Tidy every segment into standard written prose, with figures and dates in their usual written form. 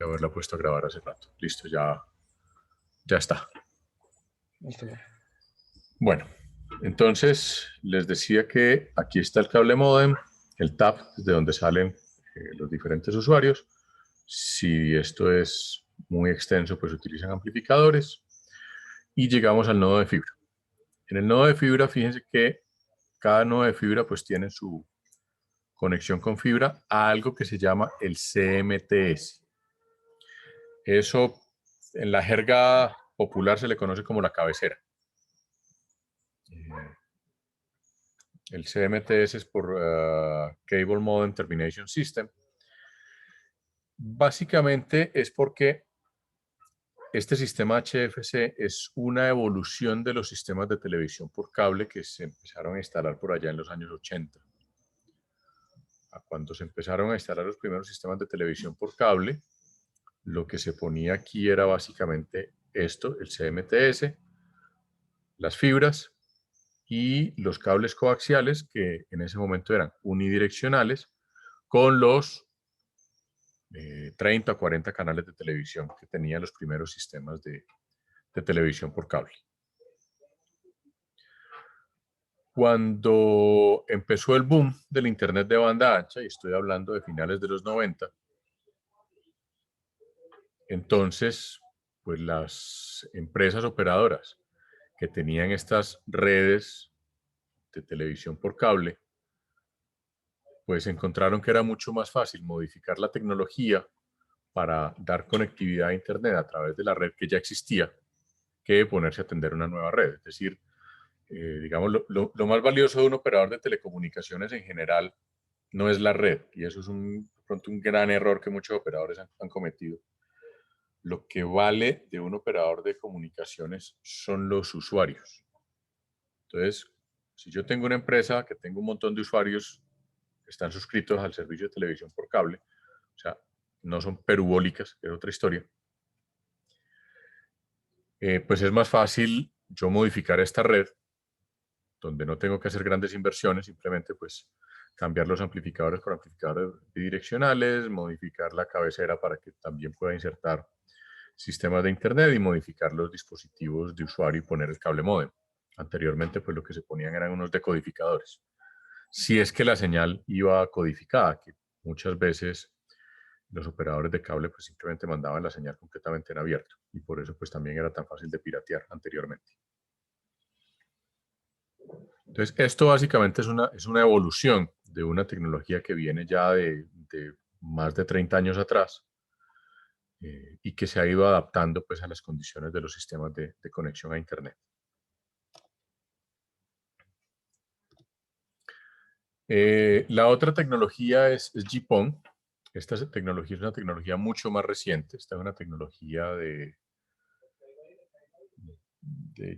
de haberla puesto a grabar hace rato. Listo, ya está. Listo. Bueno, entonces les decía que aquí está el cable módem, el tab, de donde salen los diferentes usuarios. Si esto es muy extenso, pues utilizan amplificadores. Y llegamos al nodo de fibra. En el nodo de fibra, fíjense que cada nodo de fibra pues tiene su conexión con fibra a algo que se llama el CMTS. Eso en la jerga popular se le conoce como la cabecera. El CMTS es por Cable Modem Termination System. Básicamente es porque este sistema HFC es una evolución de los sistemas de televisión por cable que se empezaron a instalar por allá en los años 80. Cuando se empezaron a instalar los primeros sistemas de televisión por cable, lo que se ponía aquí era básicamente esto, el CMTS, las fibras y los cables coaxiales, que en ese momento eran unidireccionales, con los 30 o 40 canales de televisión que tenían los primeros sistemas de televisión por cable. Cuando empezó el boom del Internet de banda ancha, y estoy hablando de finales de los 90, entonces, pues las empresas operadoras que tenían estas redes de televisión por cable, pues encontraron que era mucho más fácil modificar la tecnología para dar conectividad a Internet a través de la red que ya existía que ponerse a atender una nueva red. Es decir, digamos, lo más valioso de un operador de telecomunicaciones en general no es la red, y eso es pronto un gran error que muchos operadores han cometido. Lo que vale de un operador de comunicaciones son los usuarios. Entonces, si yo tengo una empresa que tengo un montón de usuarios que están suscritos al servicio de televisión por cable, o sea, no son perubólicas, que es otra historia, pues es más fácil yo modificar esta red, donde no tengo que hacer grandes inversiones, simplemente pues cambiar los amplificadores por amplificadores bidireccionales, modificar la cabecera para que también pueda insertar sistemas de internet y modificar los dispositivos de usuario y poner el cable módem. Anteriormente pues lo que se ponían eran unos decodificadores. Si es que la señal iba codificada, que muchas veces los operadores de cable pues simplemente mandaban la señal completamente en abierto y por eso pues también era tan fácil de piratear anteriormente. Entonces, esto básicamente es una evolución de una tecnología que viene ya de más de 30 años atrás y que se ha ido adaptando pues, a las condiciones de los sistemas de conexión a Internet. La otra tecnología es GPON. Esta tecnología es una tecnología mucho más reciente. Esta es una tecnología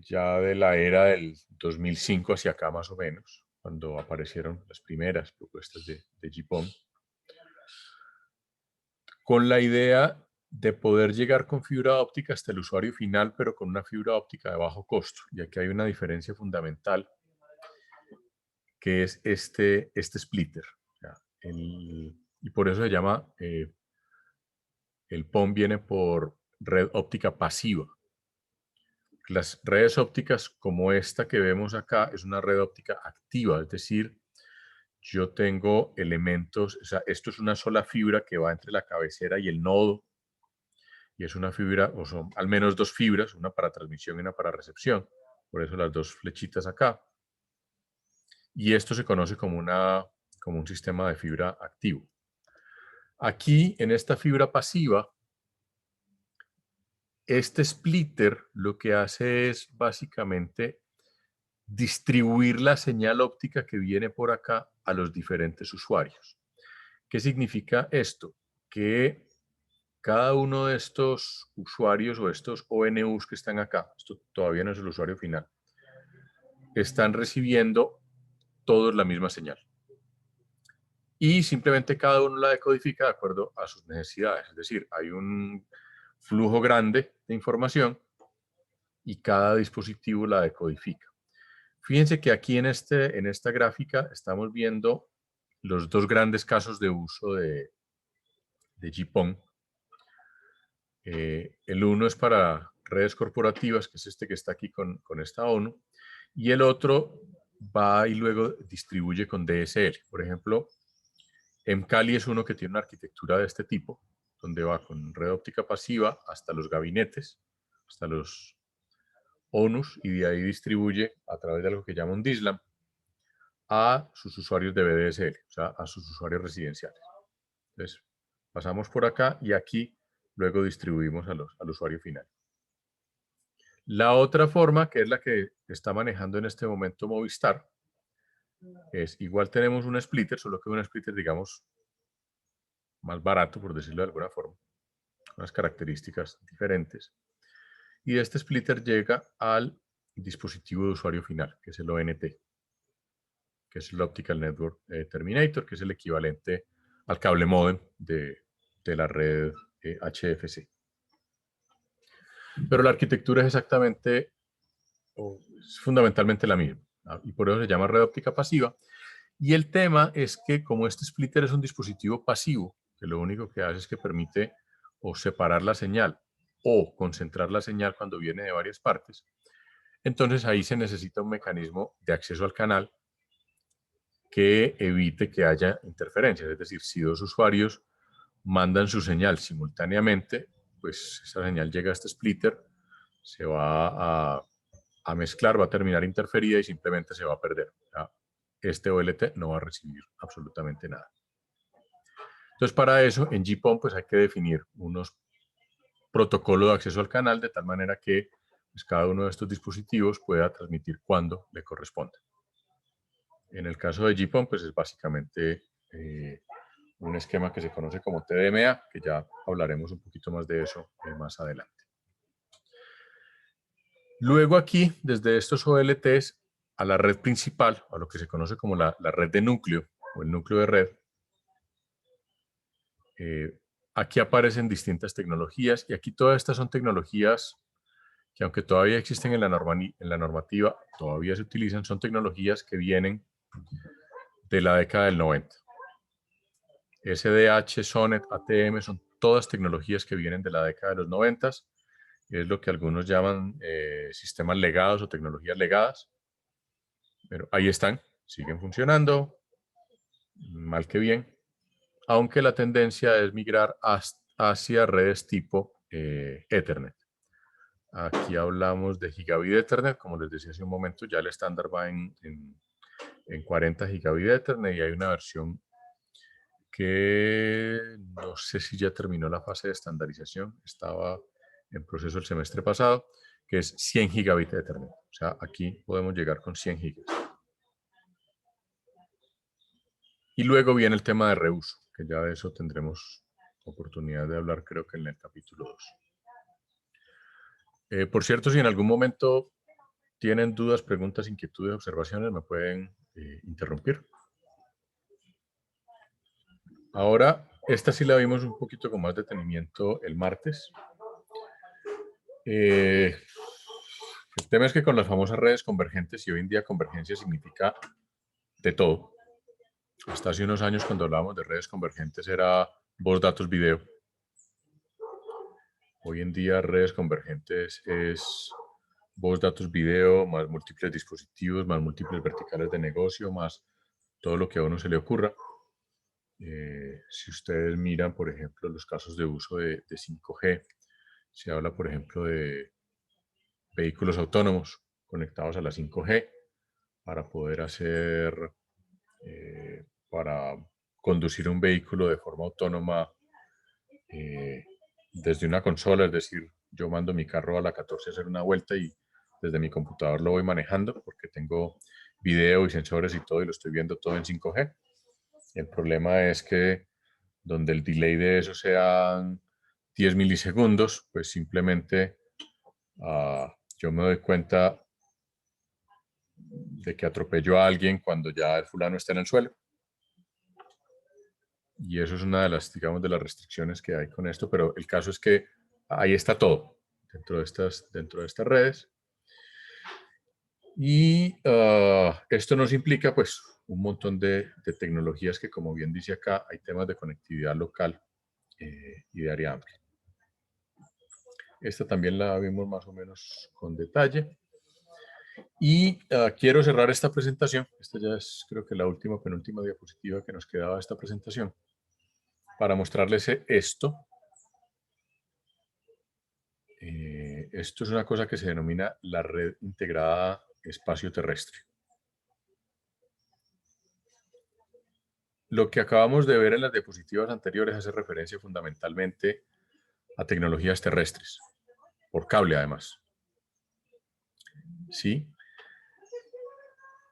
ya de la era del 2005 hacia acá más o menos, cuando aparecieron las primeras propuestas de GPON, con la idea de poder llegar con fibra óptica hasta el usuario final, pero con una fibra óptica de bajo costo. Y aquí hay una diferencia fundamental, que es este splitter. Y por eso se llama, el PON viene por red óptica pasiva. Las redes ópticas como esta que vemos acá es una red óptica activa, es decir, yo tengo elementos, o sea, esto es una sola fibra que va entre la cabecera y el nodo, y es una fibra, o son al menos dos fibras, una para transmisión y una para recepción, por eso las dos flechitas acá. Y esto se conoce como un sistema de fibra activo. Aquí, en esta fibra pasiva, este splitter lo que hace es básicamente distribuir la señal óptica que viene por acá a los diferentes usuarios. ¿Qué significa esto? Que cada uno de estos usuarios o estos ONUs que están acá, esto todavía no es el usuario final, están recibiendo todos la misma señal. Y simplemente cada uno la decodifica de acuerdo a sus necesidades. Es decir, hay un flujo grande de información y cada dispositivo la decodifica. Fíjense que aquí en esta gráfica estamos viendo los dos grandes casos de uso de GPON. El uno es para redes corporativas, que es este que está aquí con esta ONU, y el otro va y luego distribuye con DSL. Por ejemplo, mCali es uno que tiene una arquitectura de este tipo, donde va con red óptica pasiva hasta los gabinetes, hasta los ONUs, y de ahí distribuye a través de algo que llama un DISLAM a sus usuarios de VDSL, o sea, a sus usuarios residenciales. Entonces, pasamos por acá y aquí luego distribuimos al usuario final. La otra forma, que es la que está manejando en este momento Movistar, es igual tenemos un splitter, solo que un splitter, digamos, más barato, por decirlo de alguna forma, unas características diferentes. Y este splitter llega al dispositivo de usuario final, que es el ONT, que es el Optical Network Terminator, que es el equivalente al cable modem de la red HFC. Pero la arquitectura es exactamente, o es fundamentalmente la misma, ¿no? Y por eso se llama red óptica pasiva. Y el tema es que como este splitter es un dispositivo pasivo, que lo único que hace es que permite o separar la señal o concentrar la señal cuando viene de varias partes, entonces ahí se necesita un mecanismo de acceso al canal que evite que haya interferencias. Es decir, si dos usuarios mandan su señal simultáneamente, pues esa señal llega a este splitter, se va a mezclar, va a terminar interferida y simplemente se va a perder. O sea, este OLT no va a recibir absolutamente nada. Entonces, para eso, en GPON pues hay que definir unos protocolos de acceso al canal de tal manera que pues, cada uno de estos dispositivos pueda transmitir cuando le corresponda. En el caso de GPON, pues es básicamente un esquema que se conoce como TDMA, que ya hablaremos un poquito más de eso más adelante. Luego aquí, desde estos OLTs a la red principal, a lo que se conoce como la red de núcleo o el núcleo de red, aquí aparecen distintas tecnologías y aquí todas estas son tecnologías que aunque todavía existen en la normativa, todavía se utilizan, son tecnologías que vienen de la década del 90. SDH, SONET, ATM son todas tecnologías que vienen de la década de los 90. Es lo que algunos llaman sistemas legados o tecnologías legadas. Pero ahí están, siguen funcionando, mal que bien, aunque la tendencia es migrar hacia redes tipo Ethernet. Aquí hablamos de Gigabit Ethernet, como les decía hace un momento, ya el estándar va en 40 Gigabit Ethernet y hay una versión que no sé si ya terminó la fase de estandarización, estaba en proceso el semestre pasado, que es 100 Gigabit Ethernet. O sea, aquí podemos llegar con 100 gigas. Y luego viene el tema de reuso, que ya de eso tendremos oportunidad de hablar creo que en el capítulo 2. Por cierto, si en algún momento tienen dudas, preguntas, inquietudes, observaciones, me pueden interrumpir. Ahora, esta sí la vimos un poquito con más detenimiento el martes. El tema es que con las famosas redes convergentes, y hoy en día convergencia significa de todo. Hasta hace unos años cuando hablábamos de redes convergentes era voz, datos, video. Hoy en día redes convergentes es voz, datos, video, más múltiples dispositivos, más múltiples verticales de negocio, más todo lo que a uno se le ocurra. Si ustedes miran, por ejemplo, los casos de uso de 5G, se habla, por ejemplo, de vehículos autónomos conectados a la 5G para poder para conducir un vehículo de forma autónoma desde una consola, es decir, yo mando mi carro a la 14 a hacer una vuelta y desde mi computador lo voy manejando porque tengo video y sensores y todo y lo estoy viendo todo en 5G. El problema es que donde el delay de eso sean 10 milisegundos, pues simplemente yo me doy cuenta de que atropello a alguien cuando ya el fulano está en el suelo. Y eso es una de las, digamos, de las restricciones que hay con esto, pero el caso es que ahí está todo dentro de estas redes. Y esto nos implica, pues, un montón de tecnologías que, como bien dice acá, hay temas de conectividad local y de área amplia. Esta también la vimos más o menos con detalle. Y quiero cerrar esta presentación. Esta ya es, creo que la última, penúltima diapositiva que nos quedaba de esta presentación, para mostrarles esto. Esto es una cosa que se denomina la red integrada espacio terrestre. Lo que acabamos de ver en las diapositivas anteriores hace referencia fundamentalmente a tecnologías terrestres, por cable además. ¿Sí?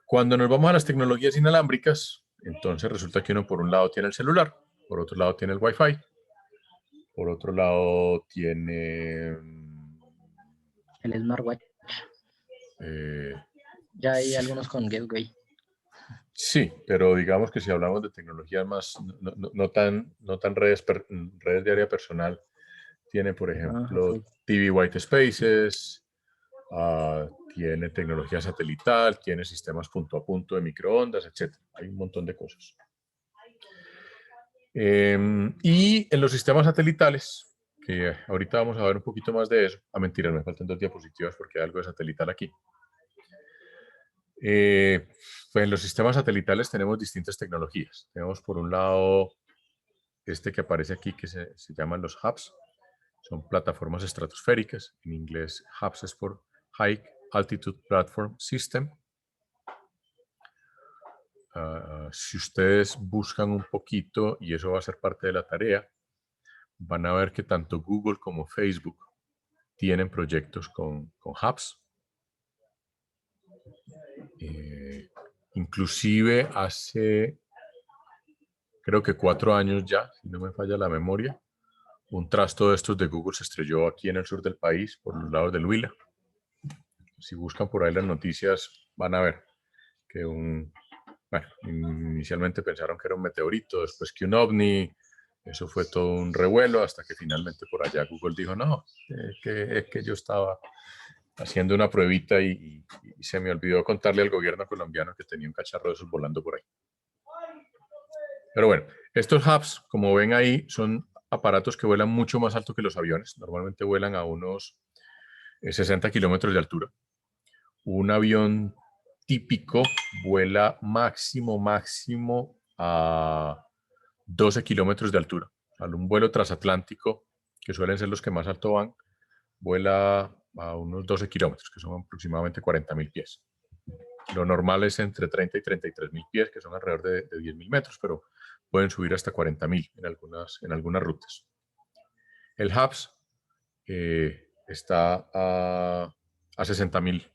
Cuando nos vamos a las tecnologías inalámbricas, entonces resulta que uno por un lado tiene el celular, por otro lado tiene el Wi-Fi, por otro lado tiene... El smartwatch. Ya hay algunos con gateway. Sí, pero digamos que si hablamos de tecnologías más, no tan redes de área personal, tiene, por ejemplo, Okay. TV White Spaces, tiene tecnología satelital, tiene sistemas punto a punto de microondas, etc. Hay un montón de cosas. Y en los sistemas satelitales, que ahorita vamos a ver un poquito más de eso. Mentira, me faltan 2 diapositivas porque hay algo de satelital aquí. Pues en los sistemas satelitales tenemos distintas tecnologías. Tenemos por un lado este que aparece aquí que se llaman los hubs. Son plataformas estratosféricas. En inglés, hubs es por High Altitude Platform System. Si ustedes buscan un poquito, y eso va a ser parte de la tarea, van a ver que tanto Google como Facebook tienen proyectos con hubs. Inclusive hace, creo que 4 años ya, si no me falla la memoria, un trasto de estos de Google se estrelló aquí en el sur del país, por los lados del Huila. Si buscan por ahí las noticias, van a ver que bueno, inicialmente pensaron que era un meteorito, después que un ovni, eso fue todo un revuelo, hasta que finalmente por allá Google dijo, no, es que yo estaba haciendo una pruebita y se me olvidó contarle al gobierno colombiano que tenía un cacharro de esos volando por ahí. Pero bueno, estos hubs, como ven ahí, son aparatos que vuelan mucho más alto que los aviones. Normalmente vuelan a unos 60 kilómetros de altura. Un avión típico vuela máximo a 12 kilómetros de altura. Un vuelo transatlántico, que suelen ser los que más alto van, vuela a unos 12 kilómetros, que son aproximadamente 40.000 pies. Lo normal es entre 30 y 33.000 pies, que son alrededor de 10.000 metros, pero pueden subir hasta 40.000 en algunas rutas. El HAPS está a 60.000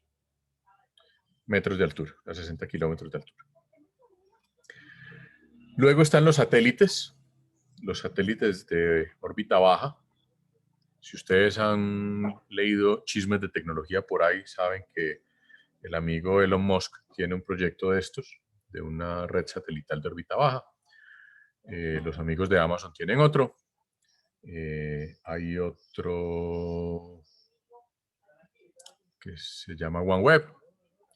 metros de altura, a 60 kilómetros de altura. Luego están los satélites de órbita baja. Si ustedes han leído chismes de tecnología por ahí, saben que el amigo Elon Musk tiene un proyecto de estos, de una red satelital de órbita baja. Los amigos de Amazon tienen otro. Hay otro que se llama OneWeb.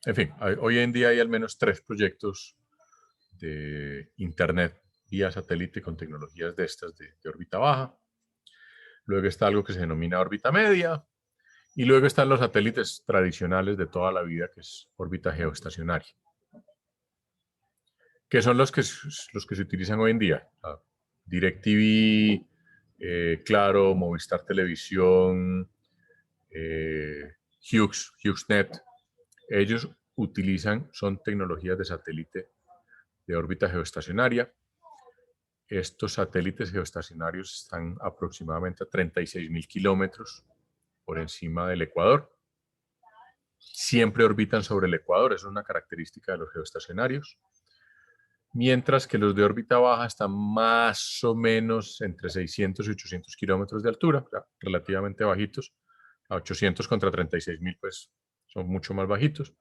En fin, hoy en día hay al menos 3 proyectos de Internet vía satélite con tecnologías de estas de órbita baja. Luego está algo que se denomina órbita media. Y luego están los satélites tradicionales de toda la vida, que es órbita geoestacionaria, que son los que se utilizan hoy en día. DirecTV, Claro, Movistar Televisión, HughesNet. Ellos son tecnologías de satélite de órbita geoestacionaria. Estos satélites geoestacionarios están aproximadamente a 36.000 kilómetros por encima del Ecuador. Siempre orbitan sobre el Ecuador, es una característica de los geoestacionarios. Mientras que los de órbita baja están más o menos entre 600 y 800 kilómetros de altura, relativamente bajitos. A 800 contra 36.000, pues son mucho más bajitos.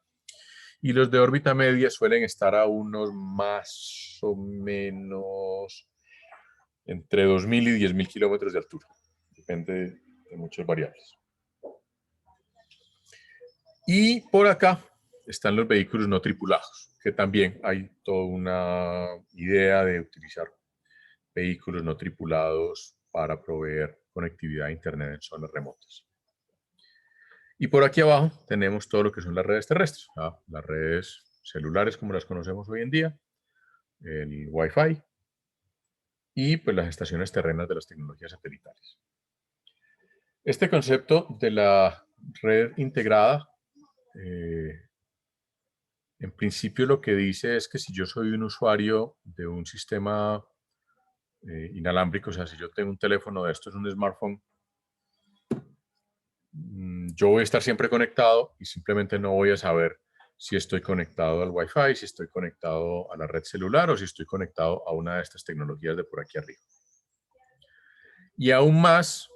Y los de órbita media suelen estar a unos más o menos entre 2.000 y 10.000 kilómetros de altura. Depende de muchas variables. Y por acá están los vehículos no tripulados, que también hay toda una idea de utilizar vehículos no tripulados para proveer conectividad a Internet en zonas remotas. Y por aquí abajo tenemos todo lo que son las redes terrestres, las redes celulares como las conocemos hoy en día, el Wi-Fi y pues las estaciones terrenas de las tecnologías satelitales. Este concepto de la red integrada, en principio lo que dice es que si yo soy un usuario de un sistema inalámbrico, o sea, si yo tengo un teléfono de estos, un smartphone, yo voy a estar siempre conectado y simplemente no voy a saber si estoy conectado al Wi-Fi, si estoy conectado a la red celular o si estoy conectado a una de estas tecnologías de por aquí arriba. Y aún más,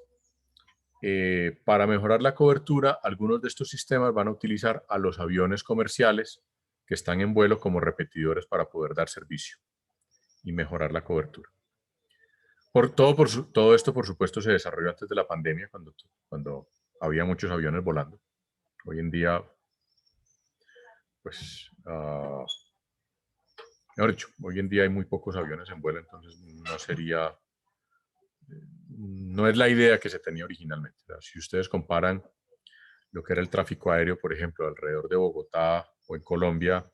para mejorar la cobertura, algunos de estos sistemas van a utilizar a los aviones comerciales que están en vuelo como repetidores para poder dar servicio y mejorar la cobertura. Todo esto, por supuesto, se desarrolló antes de la pandemia, cuando había muchos aviones volando. Hoy en día, pues, mejor dicho, hoy en día hay muy pocos aviones en vuelo, entonces no es la idea que se tenía originalmente. O sea, si ustedes comparan lo que era el tráfico aéreo, por ejemplo, alrededor de Bogotá o en Colombia,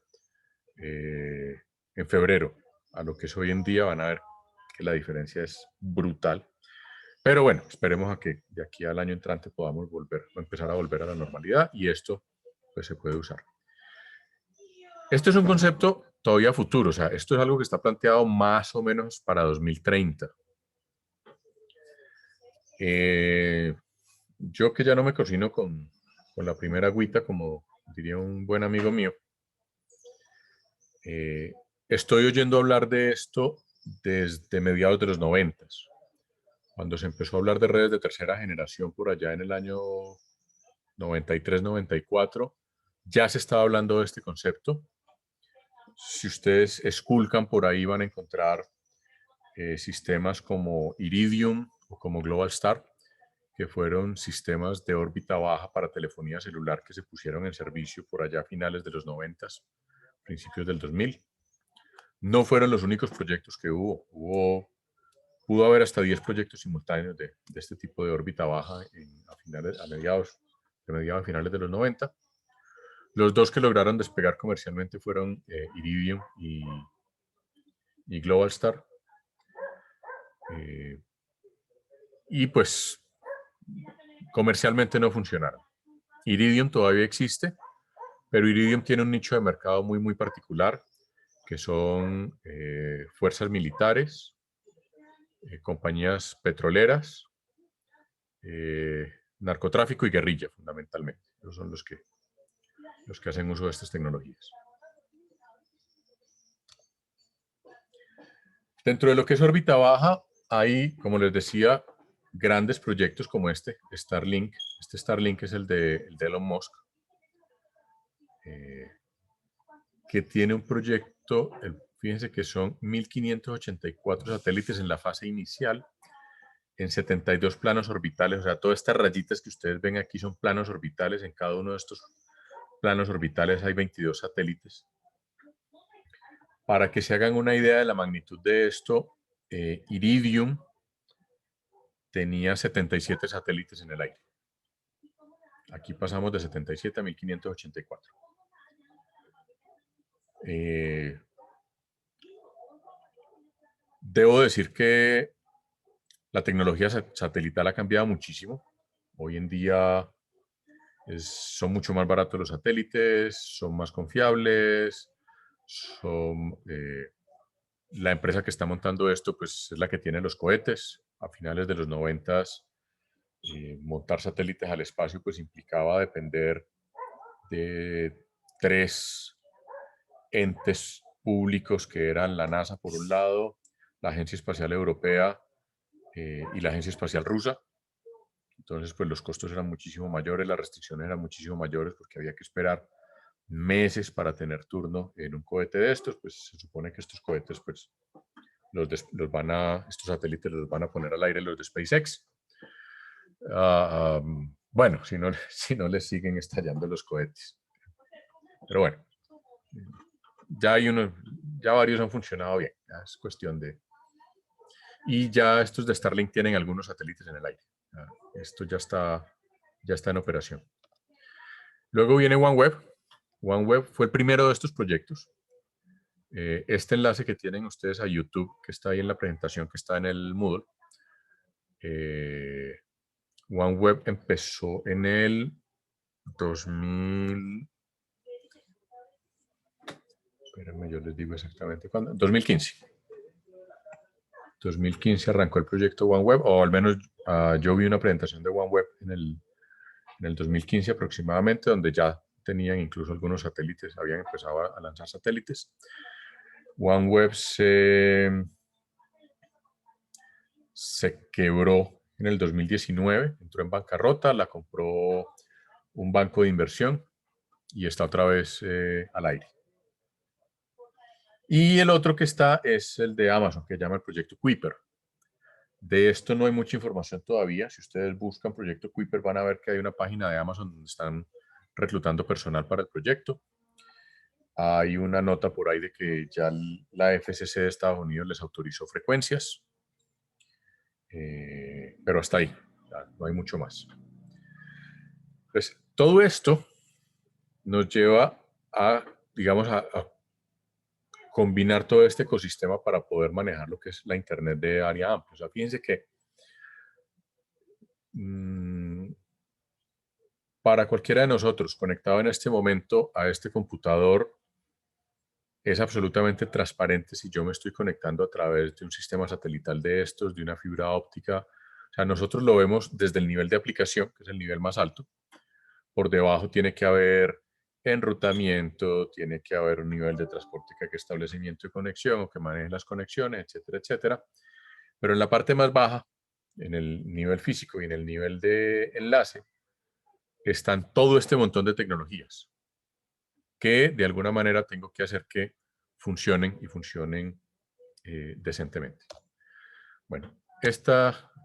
en febrero, a lo que es hoy en día, van a ver que la diferencia es brutal. Pero bueno, esperemos a que de aquí al año entrante podamos empezar a volver a la normalidad y esto pues se puede usar. Esto es un concepto todavía futuro, o sea, esto es algo que está planteado más o menos para 2030. Yo que ya no me cocino con la primera agüita, como diría un buen amigo mío, estoy oyendo hablar de esto desde mediados de los 90, cuando se empezó a hablar de redes de tercera generación por allá en el año 93, 94, ya se estaba hablando de este concepto. Si ustedes esculcan por ahí van a encontrar sistemas como Iridium o como Globalstar, que fueron sistemas de órbita baja para telefonía celular que se pusieron en servicio por allá a finales de los 90, principios del 2000. No fueron los únicos proyectos que pudo haber hasta 10 proyectos simultáneos de este tipo de órbita baja a mediados a finales de los 90. Los dos que lograron despegar comercialmente fueron Iridium y Globalstar. Y pues comercialmente no funcionaron. Iridium todavía existe, pero Iridium tiene un nicho de mercado muy, muy particular, que son fuerzas militares, compañías petroleras, narcotráfico y guerrilla, fundamentalmente. Esos son los que hacen uso de estas tecnologías. Dentro de lo que es órbita baja, hay, como les decía, grandes proyectos como Starlink. Este Starlink es el de Elon Musk, que tiene un proyecto, fíjense que son 1.584 satélites en la fase inicial, en 72 planos orbitales. O sea, todas estas rayitas que ustedes ven aquí son planos orbitales. En cada uno de estos planos orbitales hay 22 satélites. Para que se hagan una idea de la magnitud de esto, Iridium tenía 77 satélites en el aire. Aquí pasamos de 77 a 1584. Debo decir que la tecnología satelital ha cambiado muchísimo. Hoy en día son mucho más baratos los satélites, son más confiables, la empresa que está montando esto pues, es la que tiene los cohetes. A finales de los 90, montar satélites al espacio pues, implicaba depender de 3 entes públicos que eran la NASA por un lado, la Agencia Espacial Europea y la Agencia Espacial Rusa. Entonces, pues los costos eran muchísimo mayores, las restricciones eran muchísimo mayores porque había que esperar meses para tener turno en un cohete de estos. Pues se supone que estos cohetes, pues, estos satélites los van a poner al aire los de SpaceX. Bueno, si no les siguen estallando los cohetes. Pero bueno, ya varios han funcionado bien. Ya es cuestión de... Y ya estos de Starlink tienen algunos satélites en el aire. Esto ya está en operación. Luego viene OneWeb. OneWeb fue el primero de estos proyectos. Este enlace que tienen ustedes a YouTube, que está ahí en la presentación, que está en el Moodle, OneWeb empezó en el 2000. Espérenme, yo les digo exactamente cuándo. 2015. 2015 arrancó el proyecto OneWeb, o al menos yo vi una presentación de OneWeb en el 2015 aproximadamente, donde ya tenían incluso algunos satélites, habían empezado a lanzar satélites. OneWeb se quebró en el 2019, entró en bancarrota, la compró un banco de inversión y está otra vez al aire. Y el otro que está es el de Amazon, que se llama el proyecto Kuiper. De esto no hay mucha información todavía. Si ustedes buscan proyecto Kuiper van a ver que hay una página de Amazon donde están reclutando personal para el proyecto. Hay una nota por ahí de que ya la FCC de Estados Unidos les autorizó frecuencias. Pero hasta ahí, no hay mucho más. Pues todo esto nos lleva a, digamos, a combinar todo este ecosistema para poder manejar lo que es la Internet de área amplia. O sea, fíjense que para cualquiera de nosotros conectado en este momento a este computador, es absolutamente transparente si yo me estoy conectando a través de un sistema satelital de estos, de una fibra óptica. O sea, nosotros lo vemos desde el nivel de aplicación, que es el nivel más alto. Por debajo tiene que haber enrutamiento, tiene que haber un nivel de transporte que haga establecimiento de conexión o que maneje las conexiones, etcétera, etcétera. Pero en la parte más baja, en el nivel físico y en el nivel de enlace, están todo este montón de tecnologías que de alguna manera tengo que hacer que funcionen y funcionen decentemente. Bueno,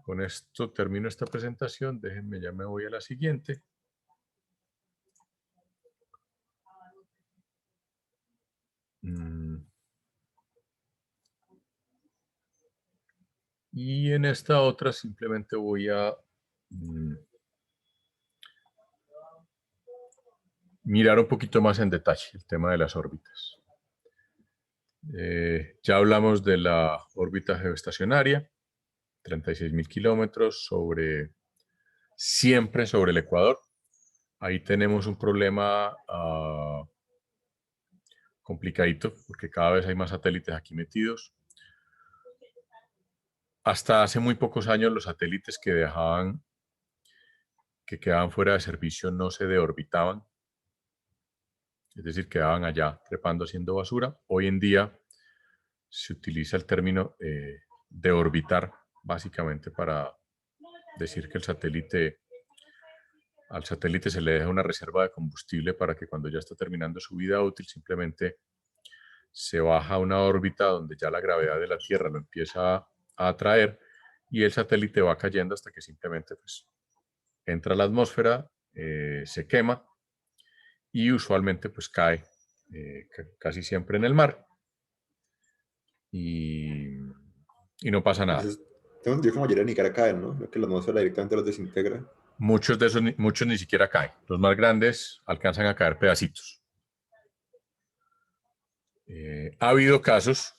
con esto termino esta presentación. Déjenme, ya me voy a la siguiente. Y en esta otra simplemente voy a mirar un poquito más en detalle el tema de las órbitas. Ya hablamos de la órbita geoestacionaria, 36.000 kilómetros siempre sobre el Ecuador. Ahí tenemos un problema complicadito porque cada vez hay más satélites aquí metidos. Hasta hace muy pocos años los satélites que quedaban fuera de servicio no se deorbitaban. Es decir, quedaban allá trepando haciendo basura. Hoy en día se utiliza el término de orbitar, básicamente para decir que al satélite se le deja una reserva de combustible para que cuando ya está terminando su vida útil, simplemente se baja a una órbita donde ya la gravedad de la Tierra lo empieza a atraer y el satélite va cayendo hasta que simplemente pues, entra a la atmósfera, se quema y usualmente pues cae casi siempre en el mar. Y no pasa nada. Entonces, tengo entendido que la mayoría ni siquiera caen, ¿no? Que la atmósfera directamente los desintegra. Muchos de esos, muchos ni siquiera caen. Los más grandes alcanzan a caer pedacitos. Ha habido casos,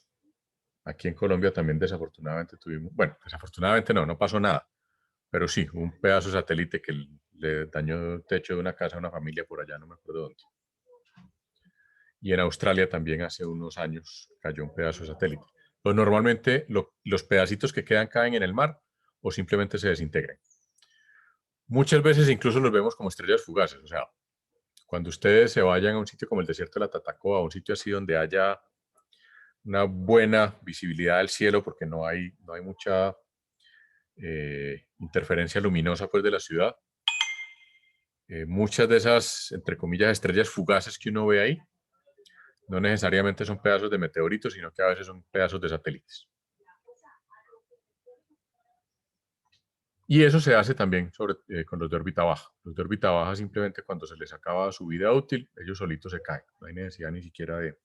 aquí en Colombia también desafortunadamente tuvimos, bueno, desafortunadamente no pasó nada, pero sí, un pedazo de satélite que le dañó el techo de una casa a una familia por allá, no me acuerdo dónde. Y en Australia también hace unos años cayó un pedazo de satélite. Pues normalmente los pedacitos que quedan caen en el mar o simplemente se desintegran. Muchas veces incluso los vemos como estrellas fugaces. O sea, cuando ustedes se vayan a un sitio como el desierto de la Tatacoa, a un sitio así donde haya una buena visibilidad del cielo, porque no hay mucha interferencia luminosa pues, de la ciudad, muchas de esas, entre comillas, estrellas fugaces que uno ve ahí, no necesariamente son pedazos de meteoritos, sino que a veces son pedazos de satélites. Y eso se hace también con los de órbita baja. Los de órbita baja simplemente cuando se les acaba su vida útil, ellos solitos se caen. No hay necesidad ni siquiera de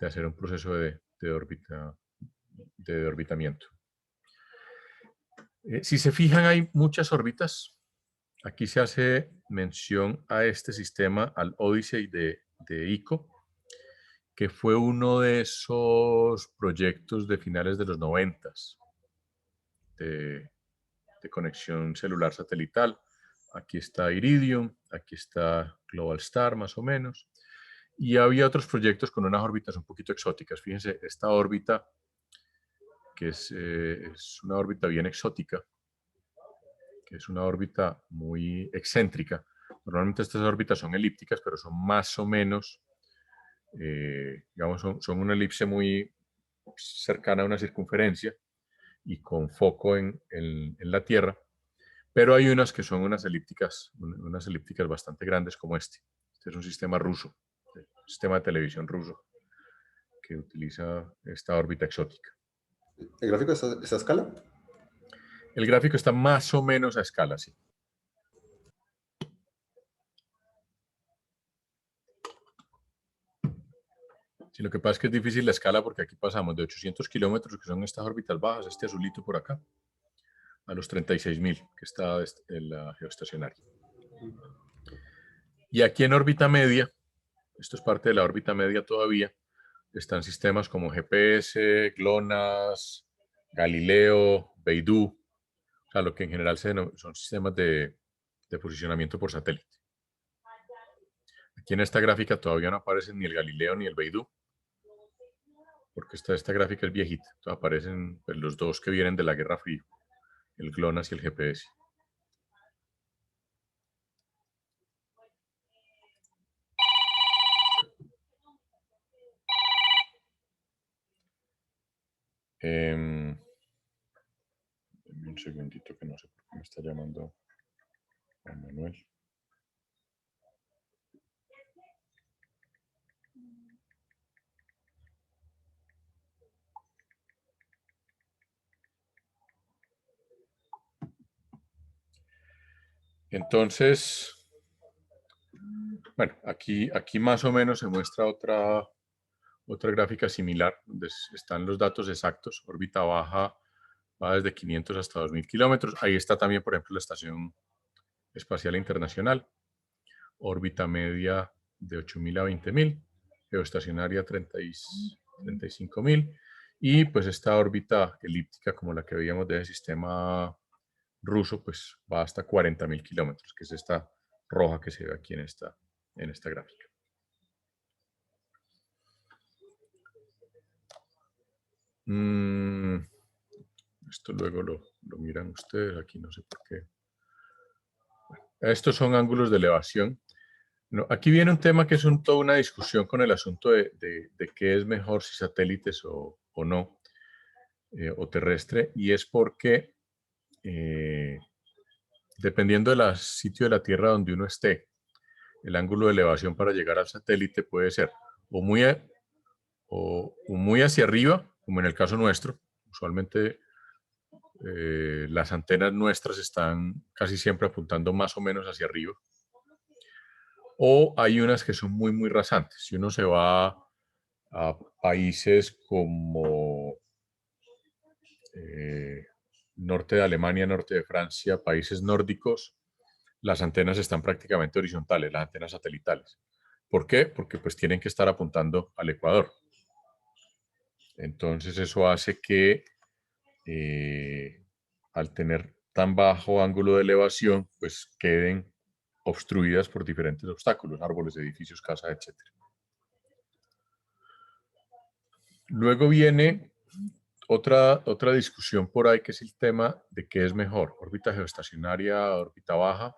hacer un proceso de orbitamiento. Si se fijan, hay muchas órbitas. Aquí se hace mención a este sistema, al Odyssey de ICO, que fue uno de esos proyectos de finales de los 90s de conexión celular satelital. Aquí está Iridium, aquí está Globalstar más o menos. Y había otros proyectos con unas órbitas un poquito exóticas. Fíjense, esta órbita, que es una órbita bien exótica, que es una órbita muy excéntrica. Normalmente estas órbitas son elípticas, pero son más o menos, digamos, son una elipse muy cercana a una circunferencia y con foco en la Tierra. Pero hay unas que son unas elípticas bastante grandes como este. Este es un sistema ruso, un sistema de televisión ruso que utiliza esta órbita exótica. ¿El gráfico está a escala? El gráfico está más o menos a escala, sí. Sí, lo que pasa es que es difícil la escala porque aquí pasamos de 800 kilómetros, que son estas órbitas bajas, este azulito por acá, a los 36.000, que está en la geoestacionaria. Y aquí en órbita media, esto es parte de la órbita media todavía, están sistemas como GPS, GLONASS, Galileo, Beidou, o sea, lo que en general son sistemas de posicionamiento por satélite. Aquí en esta gráfica todavía no aparecen ni el Galileo ni el Beidou, porque esta gráfica es viejita. Entonces aparecen pues, los dos que vienen de la Guerra Fría, el GLONASS y el GPS. Deme un segundito que no sé por qué me está llamando Juan Manuel. Entonces, bueno, aquí más o menos se muestra otra gráfica similar, donde están los datos exactos. Órbita baja va desde 500 hasta 2.000 kilómetros. Ahí está también, por ejemplo, la Estación Espacial Internacional. Órbita media de 8.000 a 20.000. Geoestacionaria 35.000. Y pues esta órbita elíptica, como la que veíamos de ese sistema ruso, pues va hasta 40.000 kilómetros, que es esta roja que se ve aquí en esta gráfica. Esto luego lo miran ustedes, aquí no sé por qué. Bueno, estos son ángulos de elevación. No, aquí viene un tema que es toda una discusión con el asunto de qué es mejor, si satélites o no, o terrestre, y es porque dependiendo del sitio de la Tierra donde uno esté, el ángulo de elevación para llegar al satélite puede ser o muy hacia arriba, como en el caso nuestro. Usualmente las antenas nuestras están casi siempre apuntando más o menos hacia arriba. O hay unas que son muy rasantes. Si uno se va a países como norte de Alemania, norte de Francia, países nórdicos, las antenas están prácticamente horizontales, las antenas satelitales. ¿Por qué? Porque pues tienen que estar apuntando al ecuador. Entonces eso hace que al tener tan bajo ángulo de elevación, pues queden obstruidas por diferentes obstáculos, árboles, edificios, casas, etc. Luego viene otra discusión por ahí, que es el tema de qué es mejor, órbita geoestacionaria, órbita baja.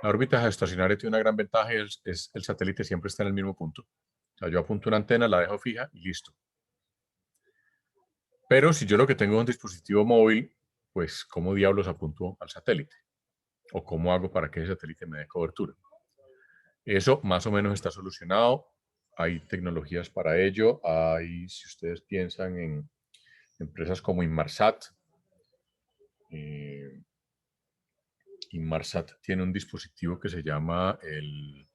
La órbita geoestacionaria tiene una gran ventaja y el satélite siempre está en el mismo punto. O sea, yo apunto una antena, la dejo fija y listo. Pero si yo lo que tengo es un dispositivo móvil, pues ¿cómo diablos apunto al satélite? ¿O cómo hago para que ese satélite me dé cobertura? Eso más o menos está solucionado. Hay tecnologías para ello. Si ustedes piensan en empresas como Inmarsat, Inmarsat tiene un dispositivo que se llama el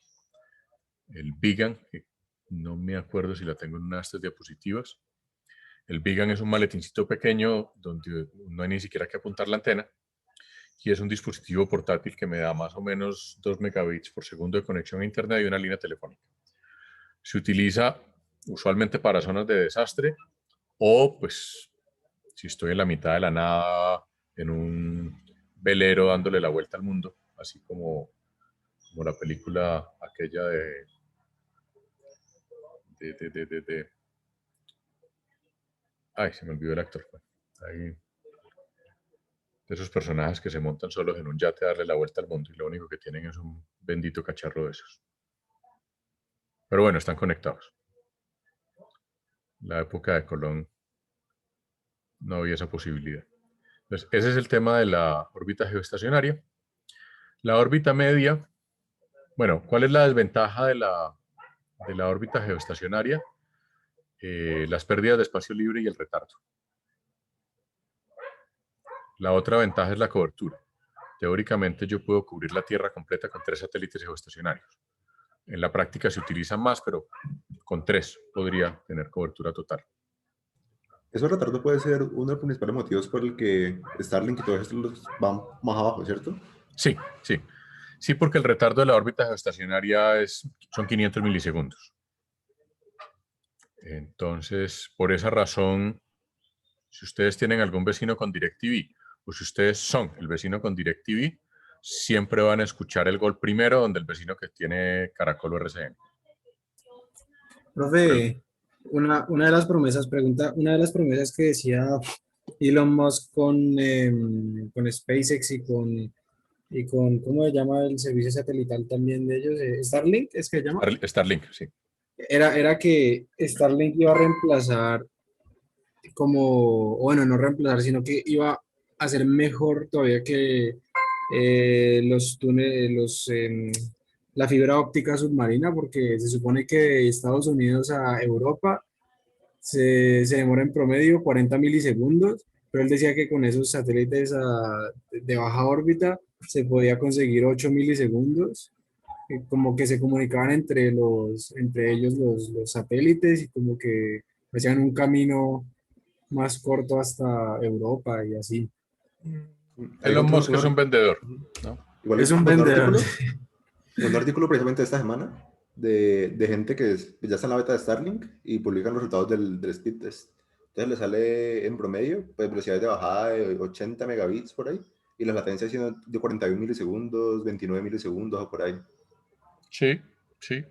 Vigan, que no me acuerdo si la tengo en una de estas diapositivas. El Vigan es un maletincito pequeño donde no hay ni siquiera que apuntar la antena y es un dispositivo portátil que me da más o menos 2 megabits por segundo de conexión a internet y una línea telefónica. Se utiliza usualmente para zonas de desastre o pues si estoy en la mitad de la nada en un velero dándole la vuelta al mundo, así como la película aquella ay, se me olvidó el actor. Ahí, de esos personajes que se montan solos en un yate a darle la vuelta al mundo y lo único que tienen es un bendito cacharro de esos. Pero bueno, están conectados. La época de Colón no había esa posibilidad. Entonces, ese es el tema de la órbita geoestacionaria. La órbita media, bueno, ¿cuál es la desventaja de la órbita geoestacionaria? Las pérdidas de espacio libre y el retardo. La otra ventaja es la cobertura. Teóricamente yo puedo cubrir la Tierra completa con 3 satélites geoestacionarios. En la práctica se utilizan más, pero con 3 podría tener cobertura total. Ese retardo puede ser uno de los principales motivos por el que Starlink y todos estos van más abajo, ¿cierto? Sí, sí. Sí, porque el retardo de la órbita geoestacionaria son 500 milisegundos. Entonces, por esa razón, si ustedes tienen algún vecino con DirecTV o si ustedes son el vecino con DirecTV, siempre van a escuchar el gol primero donde el vecino que tiene Caracol o RCN. Profe, una de las promesas, una de las promesas que decía Elon Musk con SpaceX ¿cómo se llama el servicio satelital también de ellos? Starlink, ¿es que se llama? Starlink, sí. Era que Starlink iba a reemplazar bueno, no reemplazar, sino que iba a ser mejor todavía que los túneles, la fibra óptica submarina, porque se supone que de Estados Unidos a Europa se demora en promedio 40 milisegundos, pero él decía que con esos satélites de baja órbita se podía conseguir 8 milisegundos, como que se comunicaban entre ellos los satélites y como que hacían un camino más corto hasta Europa y así. Ahí Elon encontré Musk es un vendedor, ¿no? igual Es un encontré vendedor. un artículo precisamente esta semana de gente que ya está en la beta de Starlink y publican los resultados del speed test. Entonces le sale en promedio pues, velocidades de bajada de 80 megabits por ahí y las latencias siendo de 41 milisegundos, 29 milisegundos o por ahí. Sí, sí.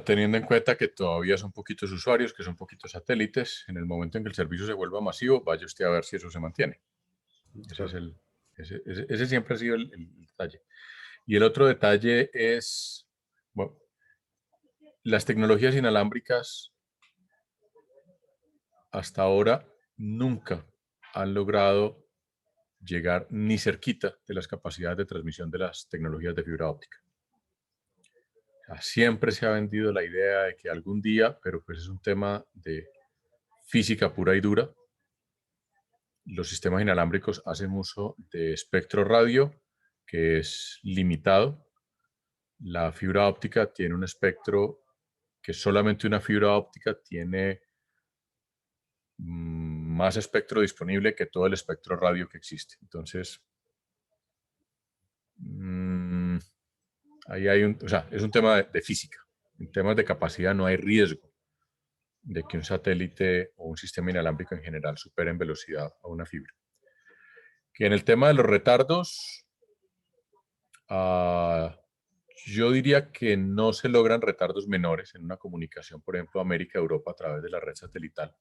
Teniendo en cuenta que todavía son poquitos usuarios, que son poquitos satélites, en el momento en que el servicio se vuelva masivo, vaya usted a ver si eso se mantiene. Claro. Ese siempre ha sido el detalle. Y el otro detalle es, bueno, las tecnologías inalámbricas hasta ahora nunca han logrado llegar ni cerquita de las capacidades de transmisión de las tecnologías de fibra óptica. Siempre se ha vendido la idea de que algún día, pero pues es un tema de física pura y dura, los sistemas inalámbricos hacen uso de espectro radio que es limitado. La fibra óptica tiene un espectro que solamente una fibra óptica tiene más espectro disponible que todo el espectro radio que existe. Entonces, ahí hay es un tema de física. En temas de capacidad no hay riesgo de que un satélite o un sistema inalámbrico en general supere en velocidad a una fibra. Que en el tema de los retardos, yo diría que no se logran retardos menores en una comunicación, por ejemplo, América-Europa a través de la red satelital.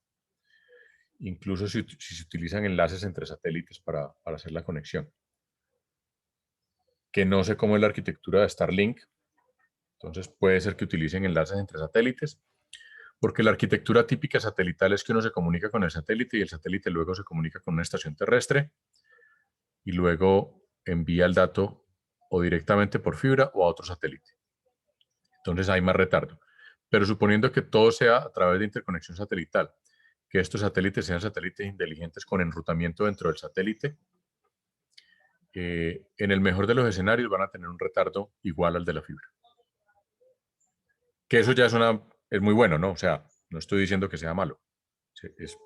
Incluso si se utilizan enlaces entre satélites para hacer la conexión. Que no sé cómo es la arquitectura de Starlink, entonces puede ser que utilicen enlaces entre satélites, porque la arquitectura típica satelital es que uno se comunica con el satélite y el satélite luego se comunica con una estación terrestre y luego envía el dato o directamente por fibra o a otro satélite. Entonces hay más retardo. Pero suponiendo que todo sea a través de interconexión satelital, que estos satélites sean satélites inteligentes con enrutamiento dentro del satélite, en el mejor de los escenarios van a tener un retardo igual al de la fibra. Que eso ya es muy bueno, ¿no? O sea, no estoy diciendo que sea malo. Es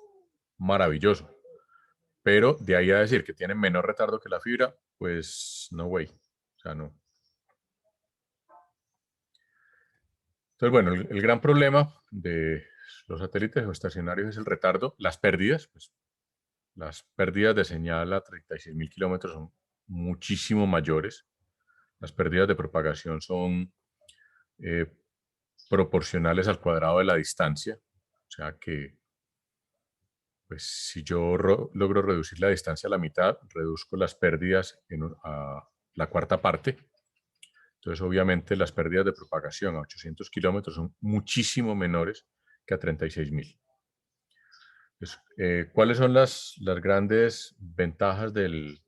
maravilloso. pero de ahí a decir que tienen menor retardo que la fibra, pues no way. O sea, no. Entonces, bueno, el gran problema de los satélites geoestacionarios es el retardo, las pérdidas. Pues, las pérdidas de señal a 36.000 kilómetros son muchísimo mayores. Las pérdidas de propagación son proporcionales al cuadrado de la distancia. O sea que, pues, si yo logro reducir la distancia a la mitad, reduzco las pérdidas a la cuarta parte. Entonces, obviamente, las pérdidas de propagación a 800 kilómetros son muchísimo menores que a 36.000. ¿Cuáles son las grandes ventajas del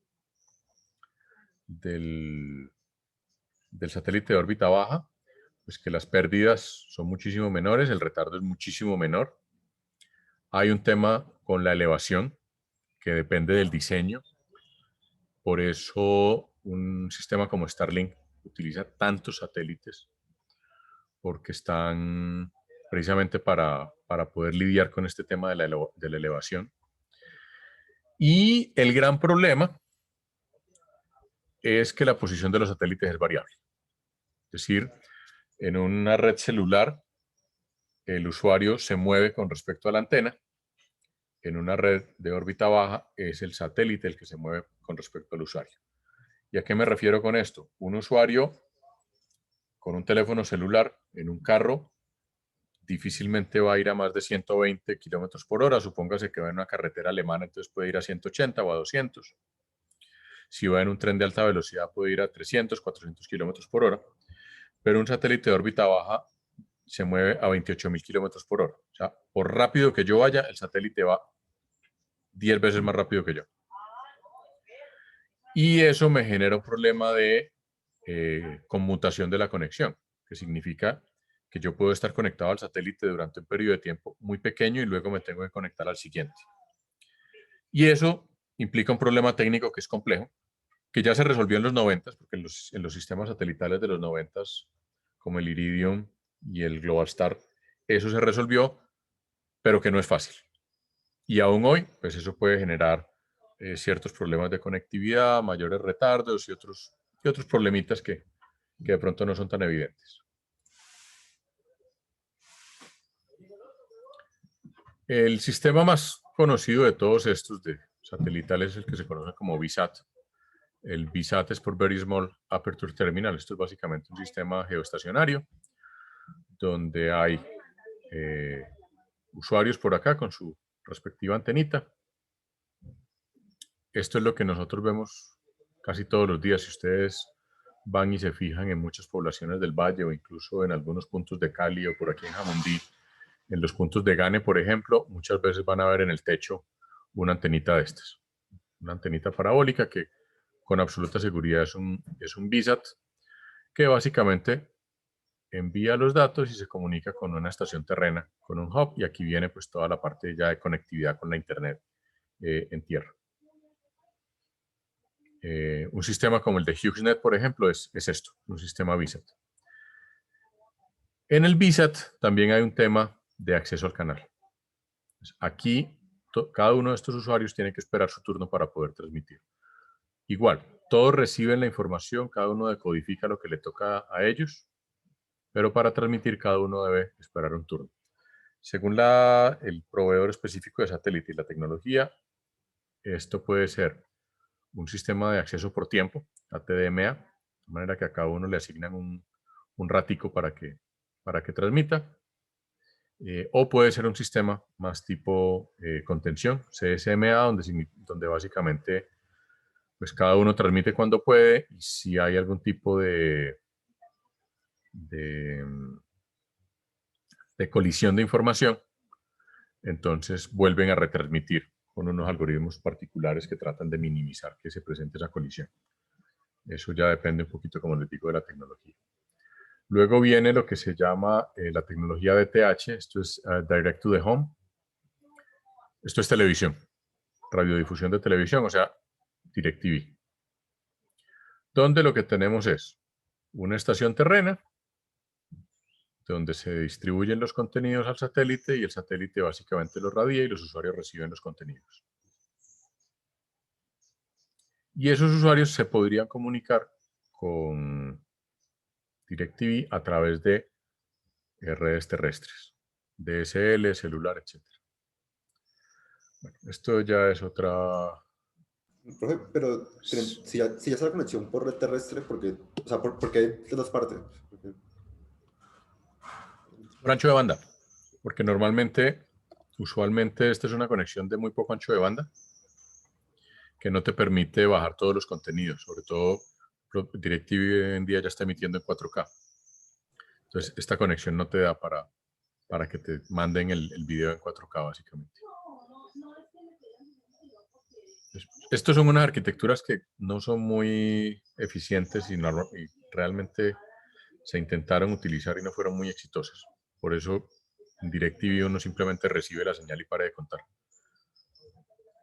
satélite de órbita baja? Pues que las pérdidas son muchísimo menores, el retardo es muchísimo menor. Hay un tema con la elevación que depende del diseño. Por eso un sistema como Starlink utiliza tantos satélites, porque están precisamente para poder lidiar con este tema de la elevación. Y el gran problema es que la posición de los satélites es variable. Es decir, en una red celular, el usuario se mueve con respecto a la antena. En una red de órbita baja, es el satélite el que se mueve con respecto al usuario. ¿Y a qué me refiero con esto? Un usuario con un teléfono celular en un carro difícilmente va a ir a más de 120 kilómetros por hora. Supóngase que va en una carretera alemana, entonces puede ir a 180 o a 200. Si va en un tren de alta velocidad, puede ir a 300, 400 kilómetros por hora. Pero un satélite de órbita baja se mueve a 28.000 kilómetros por hora. O sea, por rápido que yo vaya, el satélite va 10 veces más rápido que yo. Y eso me genera un problema de conmutación de la conexión, que significa que yo puedo estar conectado al satélite durante un periodo de tiempo muy pequeño y luego me tengo que conectar al siguiente. Y eso implica un problema técnico que es complejo, que ya se resolvió en los 90, porque en los sistemas satelitales de los 90, como el Iridium y el Globalstar, eso se resolvió, pero que no es fácil. Y aún hoy, pues eso puede generar ciertos problemas de conectividad, mayores retardos y otros problemitas que de pronto no son tan evidentes. El sistema más conocido de todos estos de satelitales es el que se conoce como VSAT. El VSAT es por Very Small Aperture Terminal. Esto es básicamente un sistema geoestacionario donde hay usuarios por acá con su respectiva antenita. Esto es lo que nosotros vemos casi todos los días. Si ustedes van y se fijan en muchas poblaciones del valle o incluso en algunos puntos de Cali o por aquí en Jamundí, en los puntos de Gane, por ejemplo, muchas veces van a ver en el techo una antenita de estas. Una antenita parabólica que con absoluta seguridad es un VSAT que básicamente envía los datos y se comunica con una estación terrena, con un hub, y aquí viene pues toda la parte ya de conectividad con la internet en tierra. Un sistema como el de HughesNet, por ejemplo, es esto, un sistema VSAT. En el VSAT también hay un tema de acceso al canal. Aquí cada uno de estos usuarios tiene que esperar su turno para poder transmitir. Igual, todos reciben la información, cada uno decodifica lo que le toca a ellos, pero para transmitir cada uno debe esperar un turno. Según el proveedor específico de satélite y la tecnología, esto puede ser un sistema de acceso por tiempo, ATDMA, de manera que a cada uno le asignan un ratico para que transmita. O puede ser un sistema más tipo contención, CSMA, donde básicamente pues cada uno transmite cuando puede, y si hay algún tipo de colisión de información, entonces vuelven a retransmitir con unos algoritmos particulares que tratan de minimizar que se presente esa colisión. Eso ya depende un poquito, como les digo, de la tecnología. Luego viene lo que se llama la tecnología DTH, esto es Direct to the Home. Esto es televisión, radiodifusión de televisión, o sea, DirecTV. Donde lo que tenemos es una estación terrena, donde se distribuyen los contenidos al satélite y el satélite básicamente los radia y los usuarios reciben los contenidos. Y esos usuarios se podrían comunicar con DirecTV a través de redes terrestres, DSL, celular, etc. Bueno, esto ya es otra... Profe, pero si ya es la conexión por red terrestre, porque, o sea, porque hay de dos partes. Por ancho de banda, porque normalmente, usualmente, esta es una conexión de muy poco ancho de banda que no te permite bajar todos los contenidos, sobre todo DirecTV hoy en día ya está emitiendo en 4K. Entonces, esta conexión no te da para que te manden el video en 4K, básicamente. Estos son unas arquitecturas que no son muy eficientes y realmente se intentaron utilizar y no fueron muy exitosas. Por eso en DirecTV uno simplemente recibe la señal y para de contar.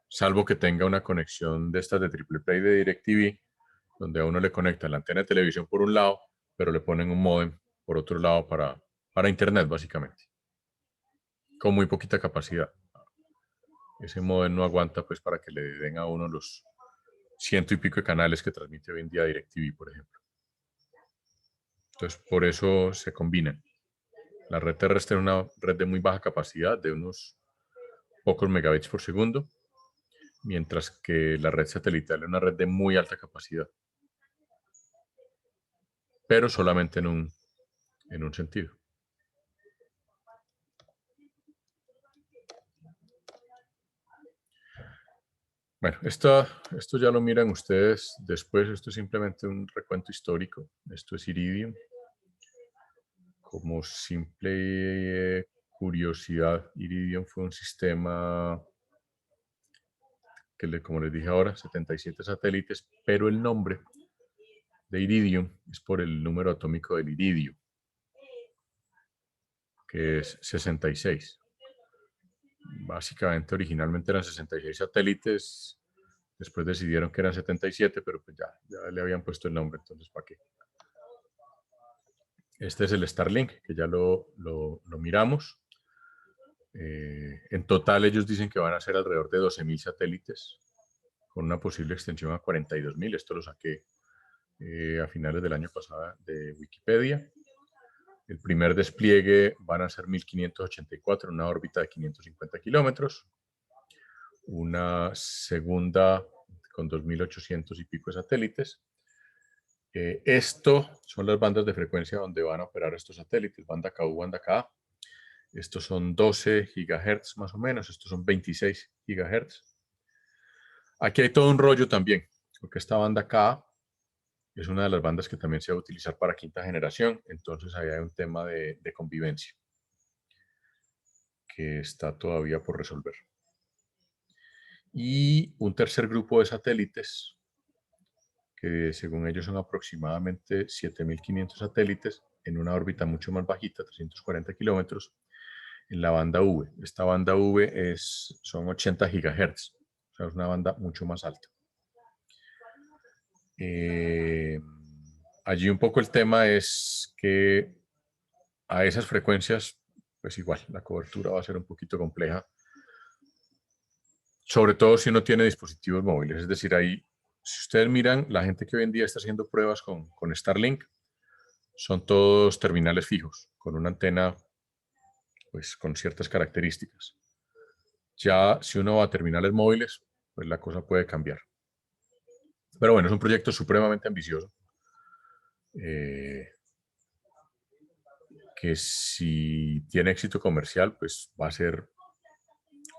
Salvo que tenga una conexión de estas de triple play de DirecTV, donde a uno le conecta la antena de televisión por un lado, pero le ponen un módem por otro lado para internet, básicamente. Con muy poquita capacidad. Ese módem no aguanta pues para que le den a uno los 100 y pico de canales que transmite hoy en día DirecTV, por ejemplo. Entonces, por eso se combinan. La red terrestre es una red de muy baja capacidad, de unos pocos megabits por segundo, mientras que la red satelital es una red de muy alta capacidad, pero solamente en un sentido. Bueno, esto ya lo miran ustedes después. Esto es simplemente un recuento histórico. Esto es Iridium. Como simple curiosidad, Iridium fue un sistema que, como les dije ahora, 77 satélites, pero el nombre de Iridium es por el número atómico del iridio, que es 66. Básicamente, originalmente eran 66 satélites. Después decidieron que eran 77, pero pues ya le habían puesto el nombre, entonces ¿para qué? Este es el Starlink, que ya lo miramos. En total ellos dicen que van a ser alrededor de 12.000 satélites, con una posible extensión a 42.000. Esto lo saqué a finales del año pasado de Wikipedia. El primer despliegue van a ser 1.584 en una órbita de 550 kilómetros. Una segunda con 2.800 y pico de satélites. Esto son las bandas de frecuencia donde van a operar estos satélites, banda KU, banda KA. Estos son 12 GHz más o menos, estos son 26 GHz. Aquí hay todo un rollo también, porque esta banda KA es una de las bandas que también se va a utilizar para quinta generación, entonces ahí hay un tema de convivencia que está todavía por resolver. Y un tercer grupo de satélites, que según ellos son aproximadamente 7.500 satélites en una órbita mucho más bajita, 340 kilómetros, en la banda V. Esta banda V son 80 GHz, o sea, es una banda mucho más alta. Allí un poco el tema es que a esas frecuencias, pues igual, la cobertura va a ser un poquito compleja, sobre todo si uno tiene dispositivos móviles. Es decir, ahí, si ustedes miran, la gente que hoy en día está haciendo pruebas con Starlink, son todos terminales fijos, con una antena pues, con ciertas características. Ya si uno va a terminales móviles, pues la cosa puede cambiar. Pero bueno, es un proyecto supremamente ambicioso, que si tiene éxito comercial, pues va a ser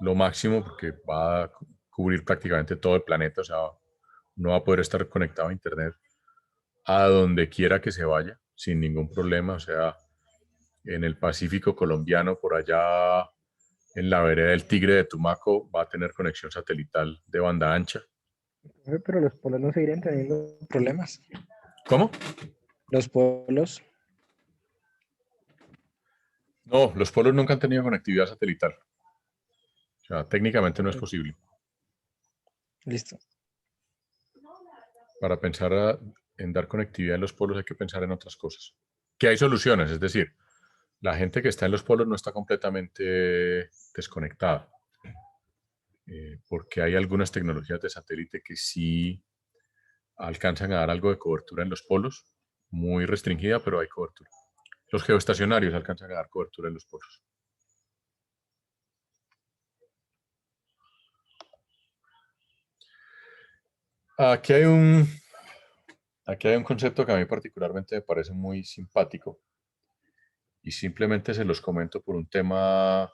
lo máximo, porque va a cubrir prácticamente todo el planeta. O sea, uno va a poder estar conectado a Internet a donde quiera que se vaya, sin ningún problema. O sea, en el Pacífico colombiano, por allá en la vereda del Tigre de Tumaco, va a tener conexión satelital de banda ancha. Pero los polos no seguirían teniendo problemas. ¿Cómo? Los polos. No, los polos nunca han tenido conectividad satelital. O sea, técnicamente no es posible. Listo. Para pensar en dar conectividad en los polos hay que pensar en otras cosas. Que hay soluciones, es decir, la gente que está en los polos no está completamente desconectada, porque hay algunas tecnologías de satélite que sí alcanzan a dar algo de cobertura en los polos, muy restringida, pero hay cobertura. Los geoestacionarios alcanzan a dar cobertura en los polos. Aquí hay un concepto que a mí particularmente me parece muy simpático y simplemente se los comento por un tema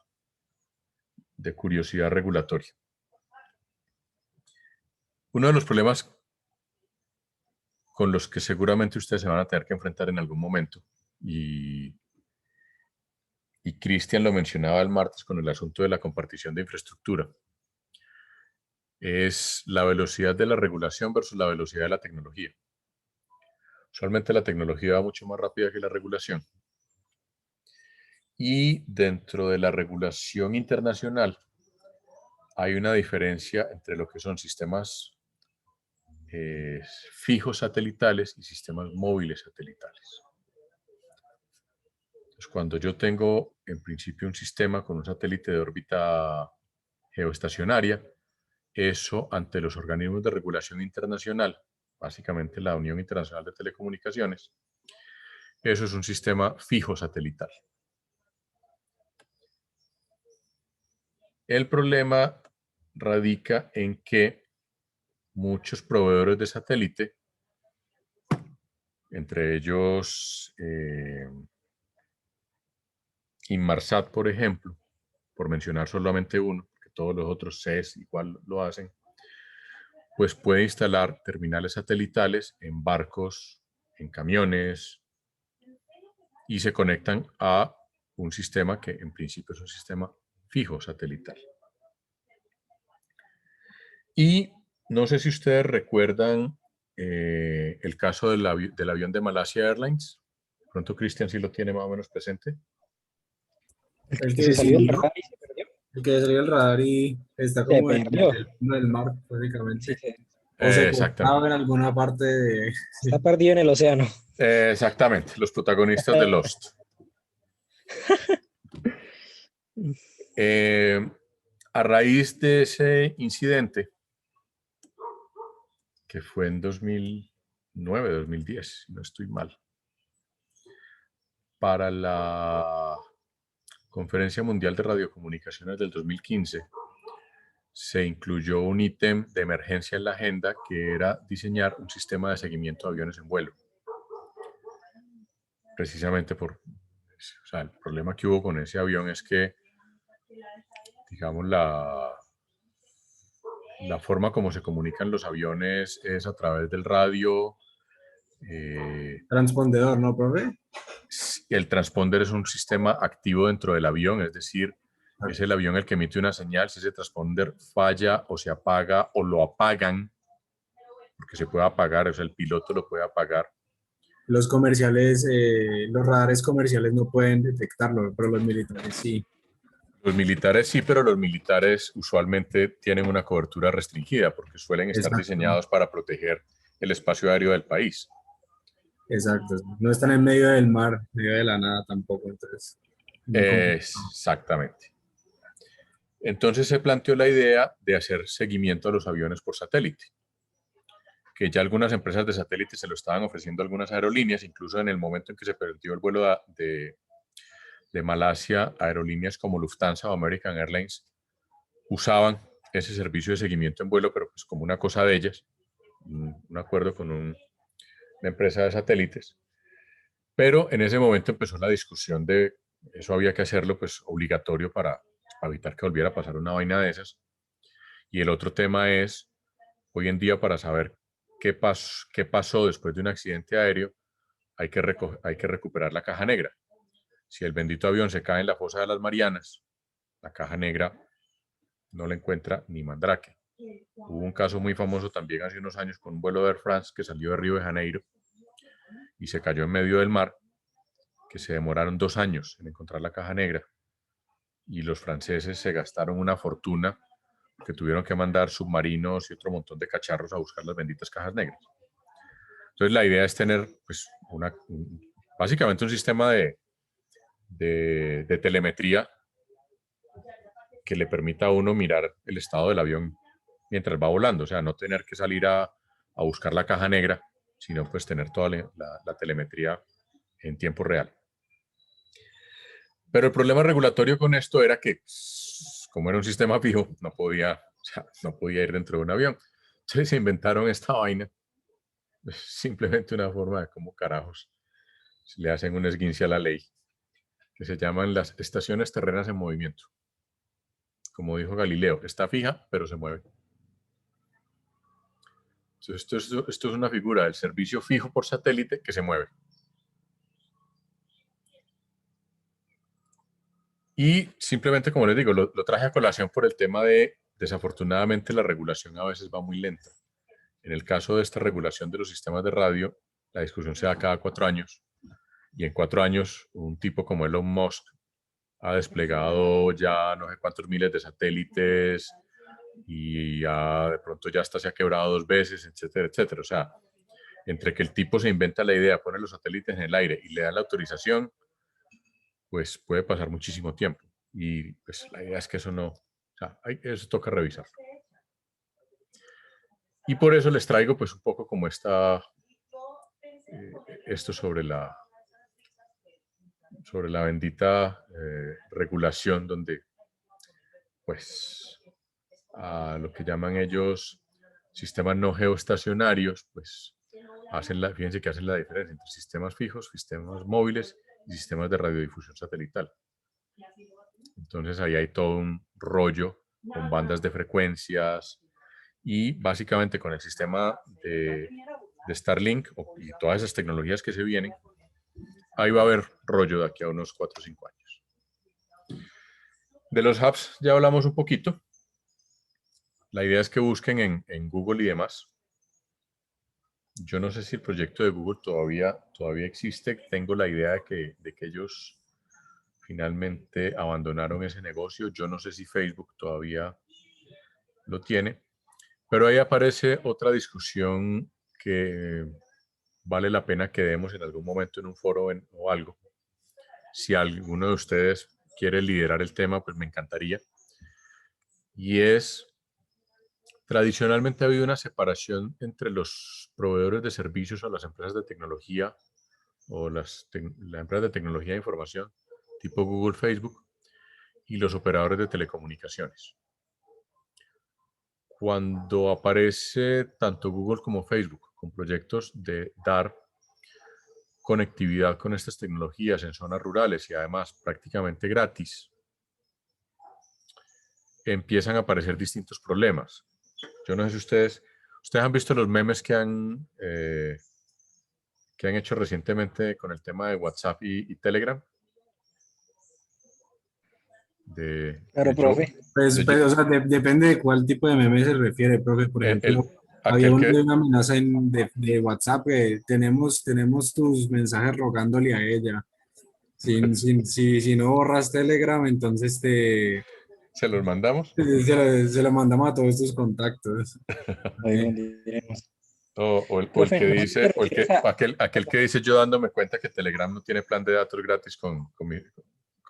de curiosidad regulatoria. Uno de los problemas con los que seguramente ustedes se van a tener que enfrentar en algún momento, y Cristian lo mencionaba el martes con el asunto de la compartición de infraestructura, es la velocidad de la regulación versus la velocidad de la tecnología. Usualmente la tecnología va mucho más rápida que la regulación. Y dentro de la regulación internacional hay una diferencia entre lo que son sistemas fijos satelitales y sistemas móviles satelitales. Entonces, cuando yo tengo en principio un sistema con un satélite de órbita geoestacionaria, eso ante los organismos de regulación internacional, básicamente la Unión Internacional de Telecomunicaciones, eso es un sistema fijo satelital. El problema radica en que muchos proveedores de satélite, entre ellos Inmarsat, por ejemplo, por mencionar solamente uno, porque todos los otros CES igual lo hacen, pues puede instalar terminales satelitales en barcos, en camiones, y se conectan a un sistema que en principio es un sistema fijo satelital. Y no sé si ustedes recuerdan el caso del avión de Malaysia Airlines. Pronto Cristian sí lo tiene más o menos presente. El Se que salió del sí, radar y se perdió. el que salió del radar y está Se como en perdió. el fondo del mar, Sí, básicamente. sí. O se Exactamente. cortaba en alguna parte de... Está perdido en el océano. Exactamente, los protagonistas de Lost. A raíz de ese incidente, que fue en 2009, 2010, si no estoy mal, para la Conferencia Mundial de Radiocomunicaciones del 2015, se incluyó un ítem de emergencia en la agenda que era diseñar un sistema de seguimiento de aviones en vuelo. Precisamente el problema que hubo con ese avión es que, digamos, la forma como se comunican los aviones es a través del radio. Transpondedor, ¿no, profe? El transponder es un sistema activo dentro del avión, es decir, es el avión el que emite una señal. Si ese transponder falla o se apaga o lo apagan, porque se puede apagar, o sea, el piloto lo puede apagar. Los comerciales, los radares comerciales no pueden detectarlo, pero los militares sí. Los militares sí, pero los militares usualmente tienen una cobertura restringida porque suelen estar Exacto. diseñados para proteger el espacio aéreo del país. Exacto. No están en medio del mar, en medio de la nada tampoco, entonces. Muy complicado. Exactamente. Entonces se planteó la idea de hacer seguimiento a los aviones por satélite, que ya algunas empresas de satélite se lo estaban ofreciendo a algunas aerolíneas, incluso en el momento en que se perdió el vuelo de Malasia, aerolíneas como Lufthansa o American Airlines usaban ese servicio de seguimiento en vuelo, pero pues como una cosa de ellas, un acuerdo con una empresa de satélites. Pero en ese momento empezó la discusión de eso había que hacerlo pues obligatorio para evitar que volviera a pasar una vaina de esas. Y el otro tema es, hoy en día para saber qué pasó después de un accidente aéreo, hay que recuperar la caja negra. Si el bendito avión se cae en la fosa de las Marianas, la caja negra no la encuentra ni Mandrake. Hubo un caso muy famoso también hace unos años con un vuelo de Air France que salió de Río de Janeiro y se cayó en medio del mar, que se demoraron 2 años en encontrar la caja negra y los franceses se gastaron una fortuna que tuvieron que mandar submarinos y otro montón de cacharros a buscar las benditas cajas negras. Entonces la idea es tener pues, básicamente un sistema de telemetría que le permita a uno mirar el estado del avión mientras va volando, o sea, no tener que salir a a buscar la caja negra, sino pues tener toda la telemetría en tiempo real. Pero el problema regulatorio con esto era que, como era un sistema fijo, no podía ir dentro de un avión. Entonces se inventaron esta vaina. Es simplemente una forma de cómo carajos se le hacen un esguince a la ley, que se llaman las estaciones terrenas en movimiento. Como dijo Galileo, está fija, pero se mueve. Entonces, esto es una figura del servicio fijo por satélite que se mueve. Y simplemente, como les digo, lo traje a colación por el tema de, desafortunadamente, la regulación a veces va muy lenta. En el caso de esta regulación de los sistemas de radio, la discusión se da cada 4 años. Y en 4 años, un tipo como Elon Musk ha desplegado ya no sé cuántos miles de satélites y de pronto ya hasta se ha quebrado 2 veces, etcétera, etcétera. O sea, entre que el tipo se inventa la idea, pone los satélites en el aire y le da la autorización, pues puede pasar muchísimo tiempo. Y pues la idea es que eso no, o sea, eso toca revisar. Y por eso les traigo pues un poco como esto sobre la bendita regulación donde pues a lo que llaman ellos sistemas no geoestacionarios, pues fíjense que hacen la diferencia entre sistemas fijos, sistemas móviles y sistemas de radiodifusión satelital. Entonces ahí hay todo un rollo con bandas de frecuencias y básicamente con el sistema de Starlink y todas esas tecnologías que se vienen, ahí va a haber rollo de aquí a unos 4 o 5 años. De los hubs ya hablamos un poquito. La idea es que busquen en Google y demás. Yo no sé si el proyecto de Google todavía existe. Tengo la idea de que ellos finalmente abandonaron ese negocio. Yo no sé si Facebook todavía lo tiene. Pero ahí aparece otra discusión que vale la pena que demos en algún momento en un foro o algo. Si alguno de ustedes quiere liderar el tema, pues me encantaría. Y tradicionalmente ha habido una separación entre los proveedores de servicios o las empresas de tecnología o las empresas de tecnología de información tipo Google, Facebook y los operadores de telecomunicaciones. Cuando aparece tanto Google como Facebook con proyectos de dar conectividad con estas tecnologías en zonas rurales y además prácticamente gratis, empiezan a aparecer distintos problemas. Yo no sé si ustedes han visto los memes que han hecho recientemente con el tema de WhatsApp y Telegram. Claro, profe. Pues, o sea, depende de cuál tipo de meme se refiere, profe. Por ejemplo, había uno de una amenaza de WhatsApp que tenemos tus mensajes rogándole a ella. Si no borras Telegram, entonces ¿Se los mandamos? se lo mandamos a todos tus contactos. O el que dice, aquel que dice yo dándome cuenta que Telegram no tiene plan de datos gratis con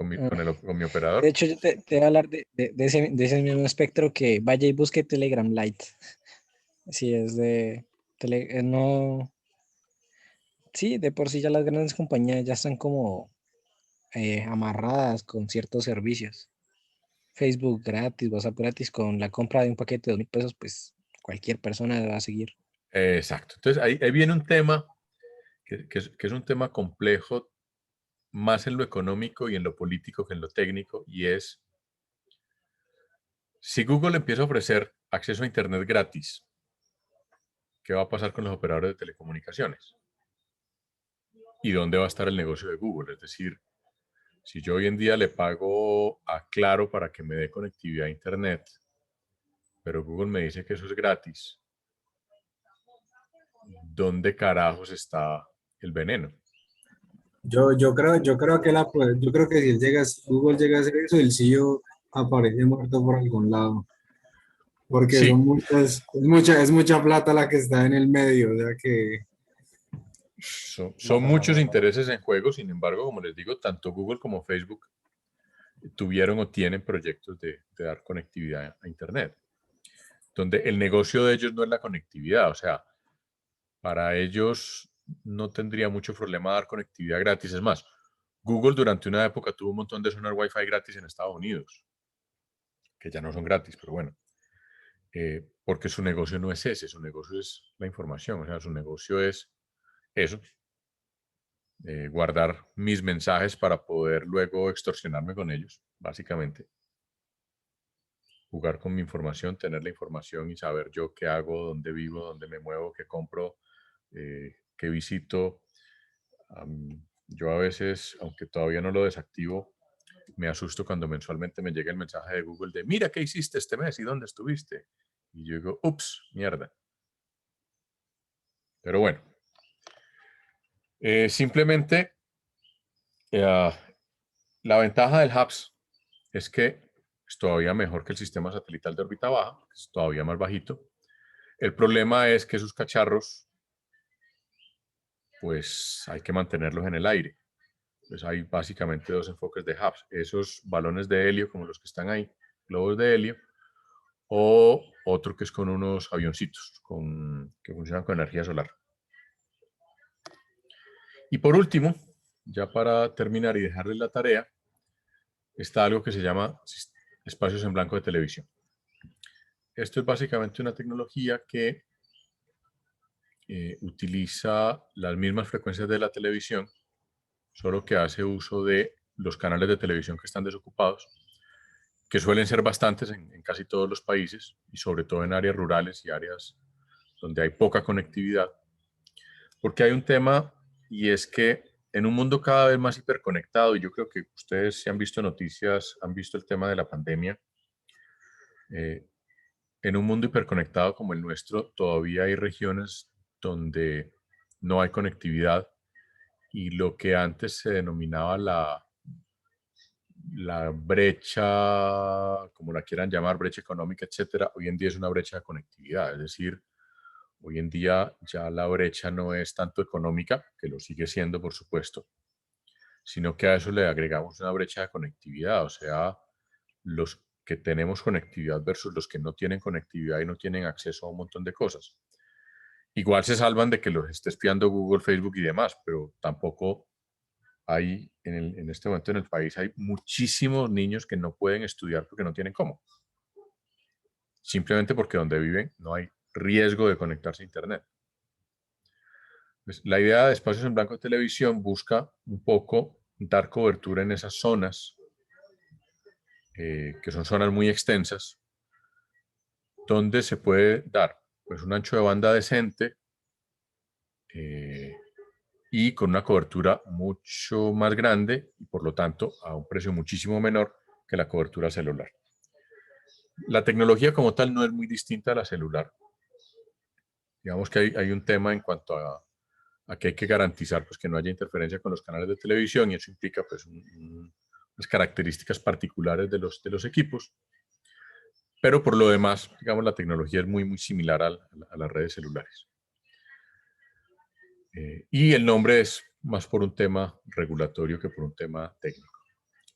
mi operador. De hecho, yo te voy a hablar de ese mismo espectro, que vaya y busque Telegram Lite. Si es no. Sí, de por sí ya las grandes compañías ya están como amarradas con ciertos servicios. Facebook gratis, WhatsApp gratis, con la compra de un paquete de 2.000 pesos, pues cualquier persona va a seguir. Exacto. Entonces ahí viene un tema que es un tema complejo, más en lo económico y en lo político que en lo técnico, y es, si Google empieza a ofrecer acceso a Internet gratis, ¿qué va a pasar con los operadores de telecomunicaciones? ¿Y dónde va a estar el negocio de Google? Es decir, si yo hoy en día le pago a Claro para que me dé conectividad a Internet, pero Google me dice que eso es gratis, ¿dónde carajos está el veneno? Yo creo que si Google llega a hacer eso, el CEO aparece muerto por algún lado. Porque Sí, es mucha plata la que está en el medio, o sea que... son muchos intereses en juego. Sin embargo, como les digo, tanto Google como Facebook tuvieron o tienen proyectos de dar conectividad a Internet, donde el negocio de ellos no es la conectividad. O sea, Para ellos no tendría mucho problema dar conectividad gratis. Es más, Google durante una época tuvo un montón de zonas Wi-Fi gratis en Estados Unidos, que ya no son gratis, pero bueno, porque su negocio no es ese, su negocio es la información, o sea, su negocio es eso, guardar mis mensajes para poder luego extorsionarme con ellos, básicamente. Jugar con mi información, tener la información y saber yo qué hago, dónde vivo, dónde me muevo, qué compro, qué visito. Yo a veces, aunque todavía no lo desactivo, me asusto cuando mensualmente me llega el mensaje de Google de mira qué hiciste este mes y dónde estuviste. Y yo digo, ups, mierda. Pero bueno, simplemente la ventaja del HAPS es que es todavía mejor que el sistema satelital de órbita baja, es todavía más bajito. El problema es que sus cacharros, pues hay que mantenerlos en el aire. Pues hay básicamente dos enfoques de HAPS. Esos balones de helio, como los que están ahí, globos de helio, o otro que es con unos avioncitos que funcionan con energía solar. Y por último, ya para terminar y dejarles la tarea, está algo que se llama espacios en blanco de televisión. Esto es básicamente una tecnología que utiliza las mismas frecuencias de la televisión, solo que hace uso de los canales de televisión que están desocupados, que suelen ser bastantes en casi todos los países y sobre todo en áreas rurales y áreas donde hay poca conectividad, porque hay un tema y es que en un mundo cada vez más hiperconectado, y yo creo que ustedes si han visto noticias, han visto el tema de la pandemia, en un mundo hiperconectado como el nuestro, todavía hay regiones donde no hay conectividad y lo que antes se denominaba la brecha, como la quieran llamar, brecha económica, etcétera, hoy en día es una brecha de conectividad. Es decir, hoy en día ya la brecha no es tanto económica, que lo sigue siendo, por supuesto, sino que a eso le agregamos una brecha de conectividad, o sea, los que tenemos conectividad versus los que no tienen conectividad y no tienen acceso a un montón de cosas. Igual se salvan de que los esté espiando Google, Facebook y demás, pero tampoco hay, en este momento en el país, hay muchísimos niños que no pueden estudiar porque no tienen cómo. Simplemente porque donde viven no hay riesgo de conectarse a Internet. Pues, la idea de espacios en blanco de televisión busca un poco dar cobertura en esas zonas, que son zonas muy extensas, donde se puede dar pues, un ancho de banda decente y con una cobertura mucho más grande y por lo tanto a un precio muchísimo menor que la cobertura celular. La tecnología como tal no es muy distinta a la celular. Digamos que hay un tema en cuanto a que hay que garantizar pues, que no haya interferencia con los canales de televisión y eso implica pues, unas características particulares de los equipos. Pero por lo demás, digamos, la tecnología es muy similar a las redes celulares. Y el nombre es más por un tema regulatorio que por un tema técnico.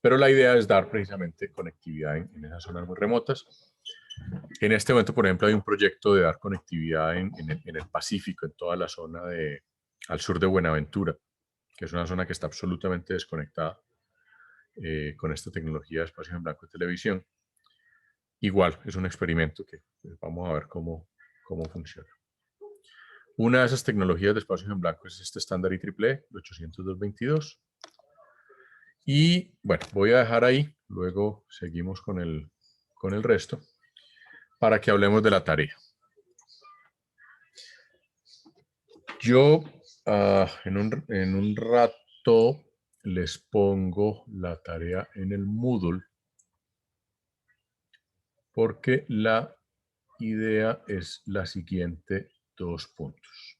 Pero la idea es dar precisamente conectividad en esas zonas muy remotas. En este momento, por ejemplo, hay un proyecto de dar conectividad en el Pacífico, en toda la zona al sur de Buenaventura, que es una zona que está absolutamente desconectada con esta tecnología de espacios en blanco de televisión. Igual, es un experimento que pues, vamos a ver cómo funciona. Una de esas tecnologías de espacios en blanco es este estándar IEEE, el 802.22. Y bueno, voy a dejar ahí, luego seguimos con el resto, para que hablemos de la tarea. Yo en un rato les pongo la tarea en el Moodle, porque la idea es la siguiente, 2 puntos.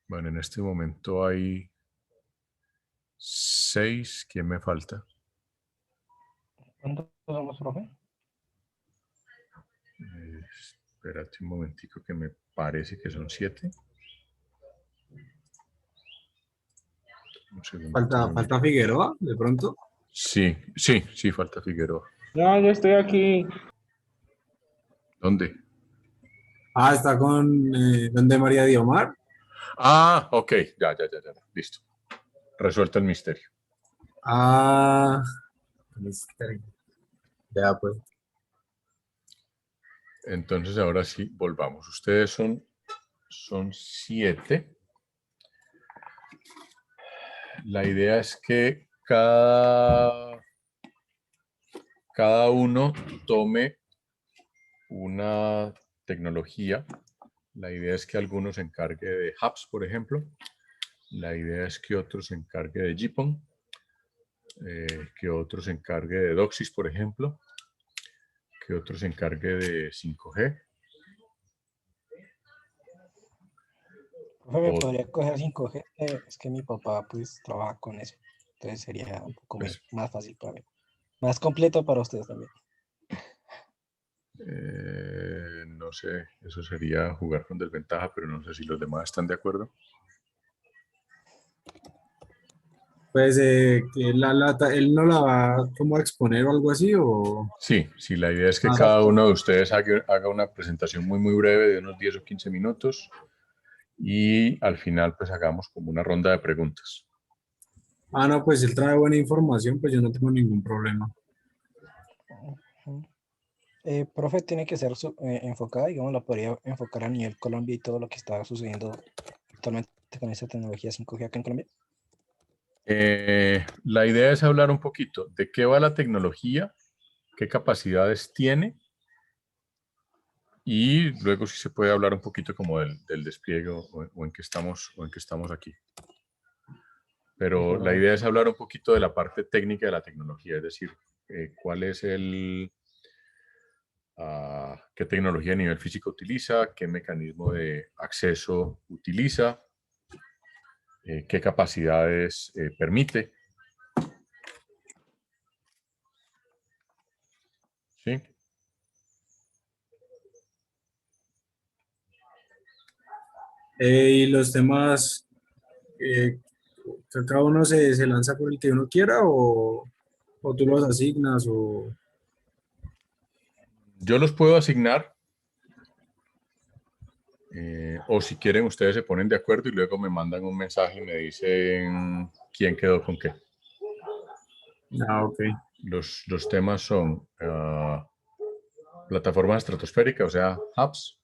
Bueno, en este momento hay 6. ¿Quién me falta? ¿Cuántos somos, profe? Espérate un momentico que me parece que son 7. Un segundo. ¿Falta Figueroa, de pronto? Sí, falta Figueroa. No, yo estoy aquí. ¿Dónde? Ah, está con donde María Diomar. Ah, ok, ya, listo. Resuelto el misterio. Ah, misterio. Ya, pues. Entonces, ahora sí, volvamos. Ustedes son 7. La idea es que cada uno tome una tecnología. La idea es que alguno se encargue de Hubs, por ejemplo. La idea es que otro se encargue de JPON, que otro se encargue de Doxys, por ejemplo, que otro se encargue de 5G. Profe, me O, podría coger 5G, es que mi papá pues trabaja con eso. Entonces sería un poco pues, más fácil para mí. Más completo para ustedes también. no sé, eso sería jugar con desventaja, pero no sé si los demás están de acuerdo. Pues que él no la va como a exponer o algo así, o... Sí, la idea es que Ah, cada uno de ustedes haga una presentación muy, muy breve de unos 10 o 15 minutos y al final pues hagamos como una ronda de preguntas. no, pues si él trae buena información, pues yo no tengo ningún problema. Ujú. Profe, tiene que ser enfocada, digamos, la podría enfocar a nivel Colombia y todo lo que está sucediendo actualmente con esta tecnología 5G acá en Colombia. La idea es hablar un poquito de qué va la tecnología, qué capacidades tiene y luego sí se puede hablar un poquito como del despliegue o en qué estamos aquí. Pero la idea es hablar un poquito de la parte técnica de la tecnología, es decir, cuál es qué tecnología a nivel físico utiliza, qué mecanismo de acceso utiliza, qué capacidades permite. ¿Sí? Y los temas, que cada uno se lanza por el que uno quiera, o tú los asignas, o... Yo los puedo asignar o si quieren ustedes se ponen de acuerdo y luego me mandan un mensaje y me dicen quién quedó con qué. Ah, ok. Los temas son plataformas estratosféricas, o sea, hubs,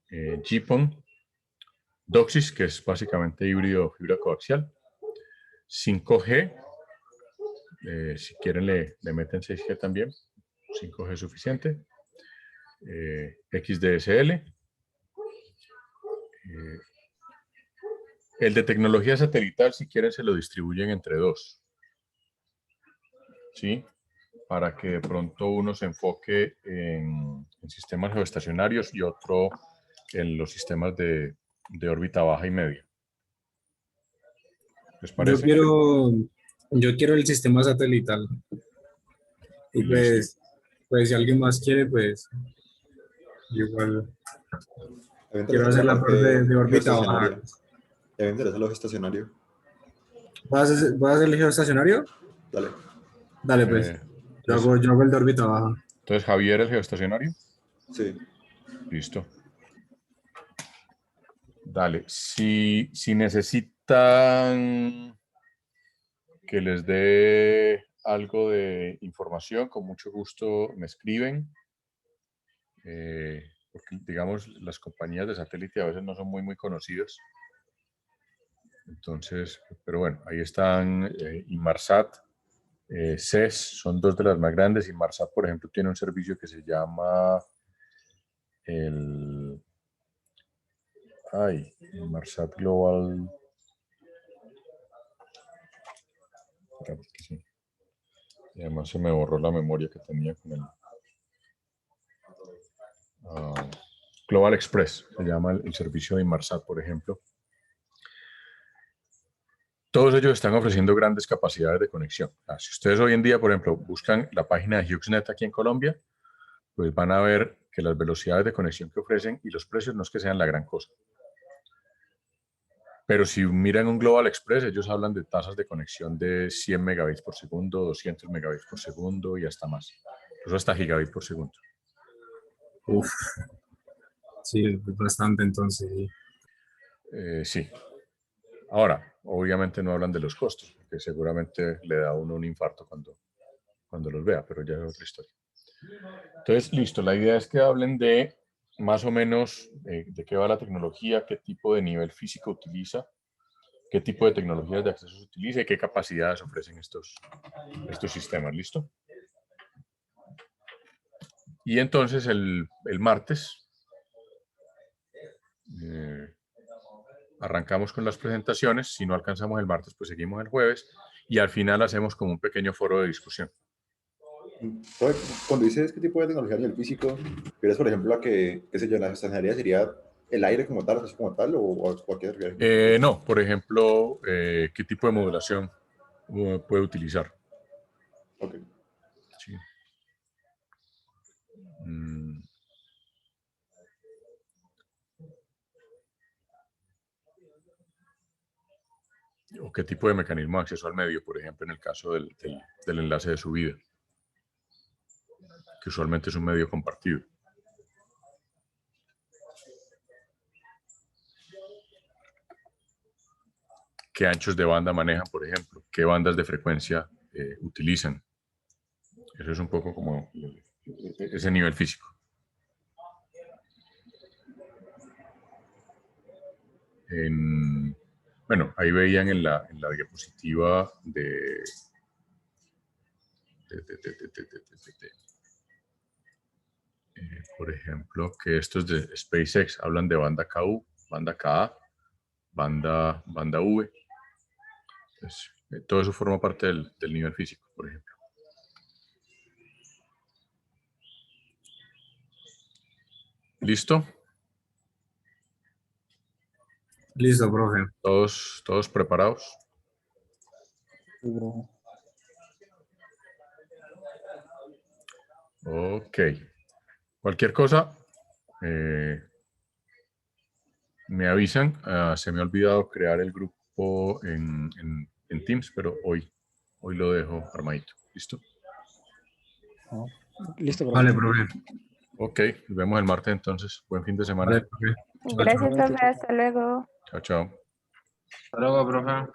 GPON, DOCSIS, que es básicamente híbrido fibra coaxial, 5G, si quieren le meten 6G también, 5G es suficiente, XDSL, el de tecnología satelital, si quieren, se lo distribuyen entre dos, ¿sí? Para que de pronto uno se enfoque en sistemas geoestacionarios y otro en los sistemas de órbita baja y media. ¿Les Yo parece? quiero, yo quiero el sistema satelital. Y Listo. pues si alguien más quiere, pues igual A mí me quiero interesa hacer la la parte parte de órbita baja. geoestacionaria. A mí me interesa lo geoestacionario. ¿Vas a hacer el geoestacionario? Dale. Dale, pues. Eh, Yo entonces, hago, yo hago el de órbita baja. entonces, Javier, el geoestacionario. Sí. Listo. Dale. Si necesitan que les dé algo de información, con mucho gusto me escriben. Porque, digamos, las compañías de satélite a veces no son muy, muy conocidas. Entonces, pero bueno, ahí están Inmarsat, CES, son dos de las más grandes. Inmarsat, por ejemplo, tiene un servicio que se llama el Inmarsat Global. Espérate que sí. Y además se me borró la memoria que tenía con el Global Express, se llama el servicio de Inmarsat, por ejemplo. Todos ellos están ofreciendo grandes capacidades de conexión. Si ustedes hoy en día, por ejemplo, buscan la página de HughesNet aquí en Colombia, pues van a ver que las velocidades de conexión que ofrecen y los precios no es que sean la gran cosa. Pero si miran un Global Express, ellos hablan de tasas de conexión de 100 megabits por segundo, 200 megabits por segundo y hasta más. Incluso hasta gigabit por segundo. Uf. Sí, es bastante entonces. Sí. Sí. Ahora, obviamente no hablan de los costos, porque seguramente le da a uno un infarto cuando los vea, pero ya es otra historia. Entonces, listo, la idea es que hablen de más o menos de qué va la tecnología, qué tipo de nivel físico utiliza, qué tipo de tecnologías de acceso se utiliza y qué capacidades ofrecen estos sistemas, ¿listo? Y entonces el martes arrancamos con las presentaciones. Si no alcanzamos el martes, pues seguimos el jueves y al final hacemos como un pequeño foro de discusión. Cuando dices qué tipo de tecnología en el físico, ¿quieres, por ejemplo, a que, qué sé yo, la ingeniería sería el aire como tal, así como tal, o a qué te refieres? No, por ejemplo, ¿qué tipo de modulación puede utilizar? Ok. Sí. Mm. O qué tipo de mecanismo de acceso al medio, por ejemplo, en el caso del enlace de subida, que usualmente es un medio compartido. ¿Qué anchos de banda manejan, por ejemplo? ¿Qué bandas de frecuencia utilizan? Eso es un poco como ese nivel físico. Bueno, ahí veían en la diapositiva por ejemplo, que estos de SpaceX hablan de banda KU, banda KA, banda V. Entonces, todo eso forma parte del nivel físico, por ejemplo. ¿Listo? Listo, profe. ¿Todos preparados? Sí, bro. Ok. Cualquier cosa, me avisan. Se me ha olvidado crear el grupo en Teams, pero hoy lo dejo armadito. ¿Listo? Ah, listo, profe. Vale, profe. Ok, nos vemos el martes entonces. Buen fin de semana. Vale, profe. Chao, Gracias, chao. profe. Hasta luego. Chao, chao. Hasta luego, profe.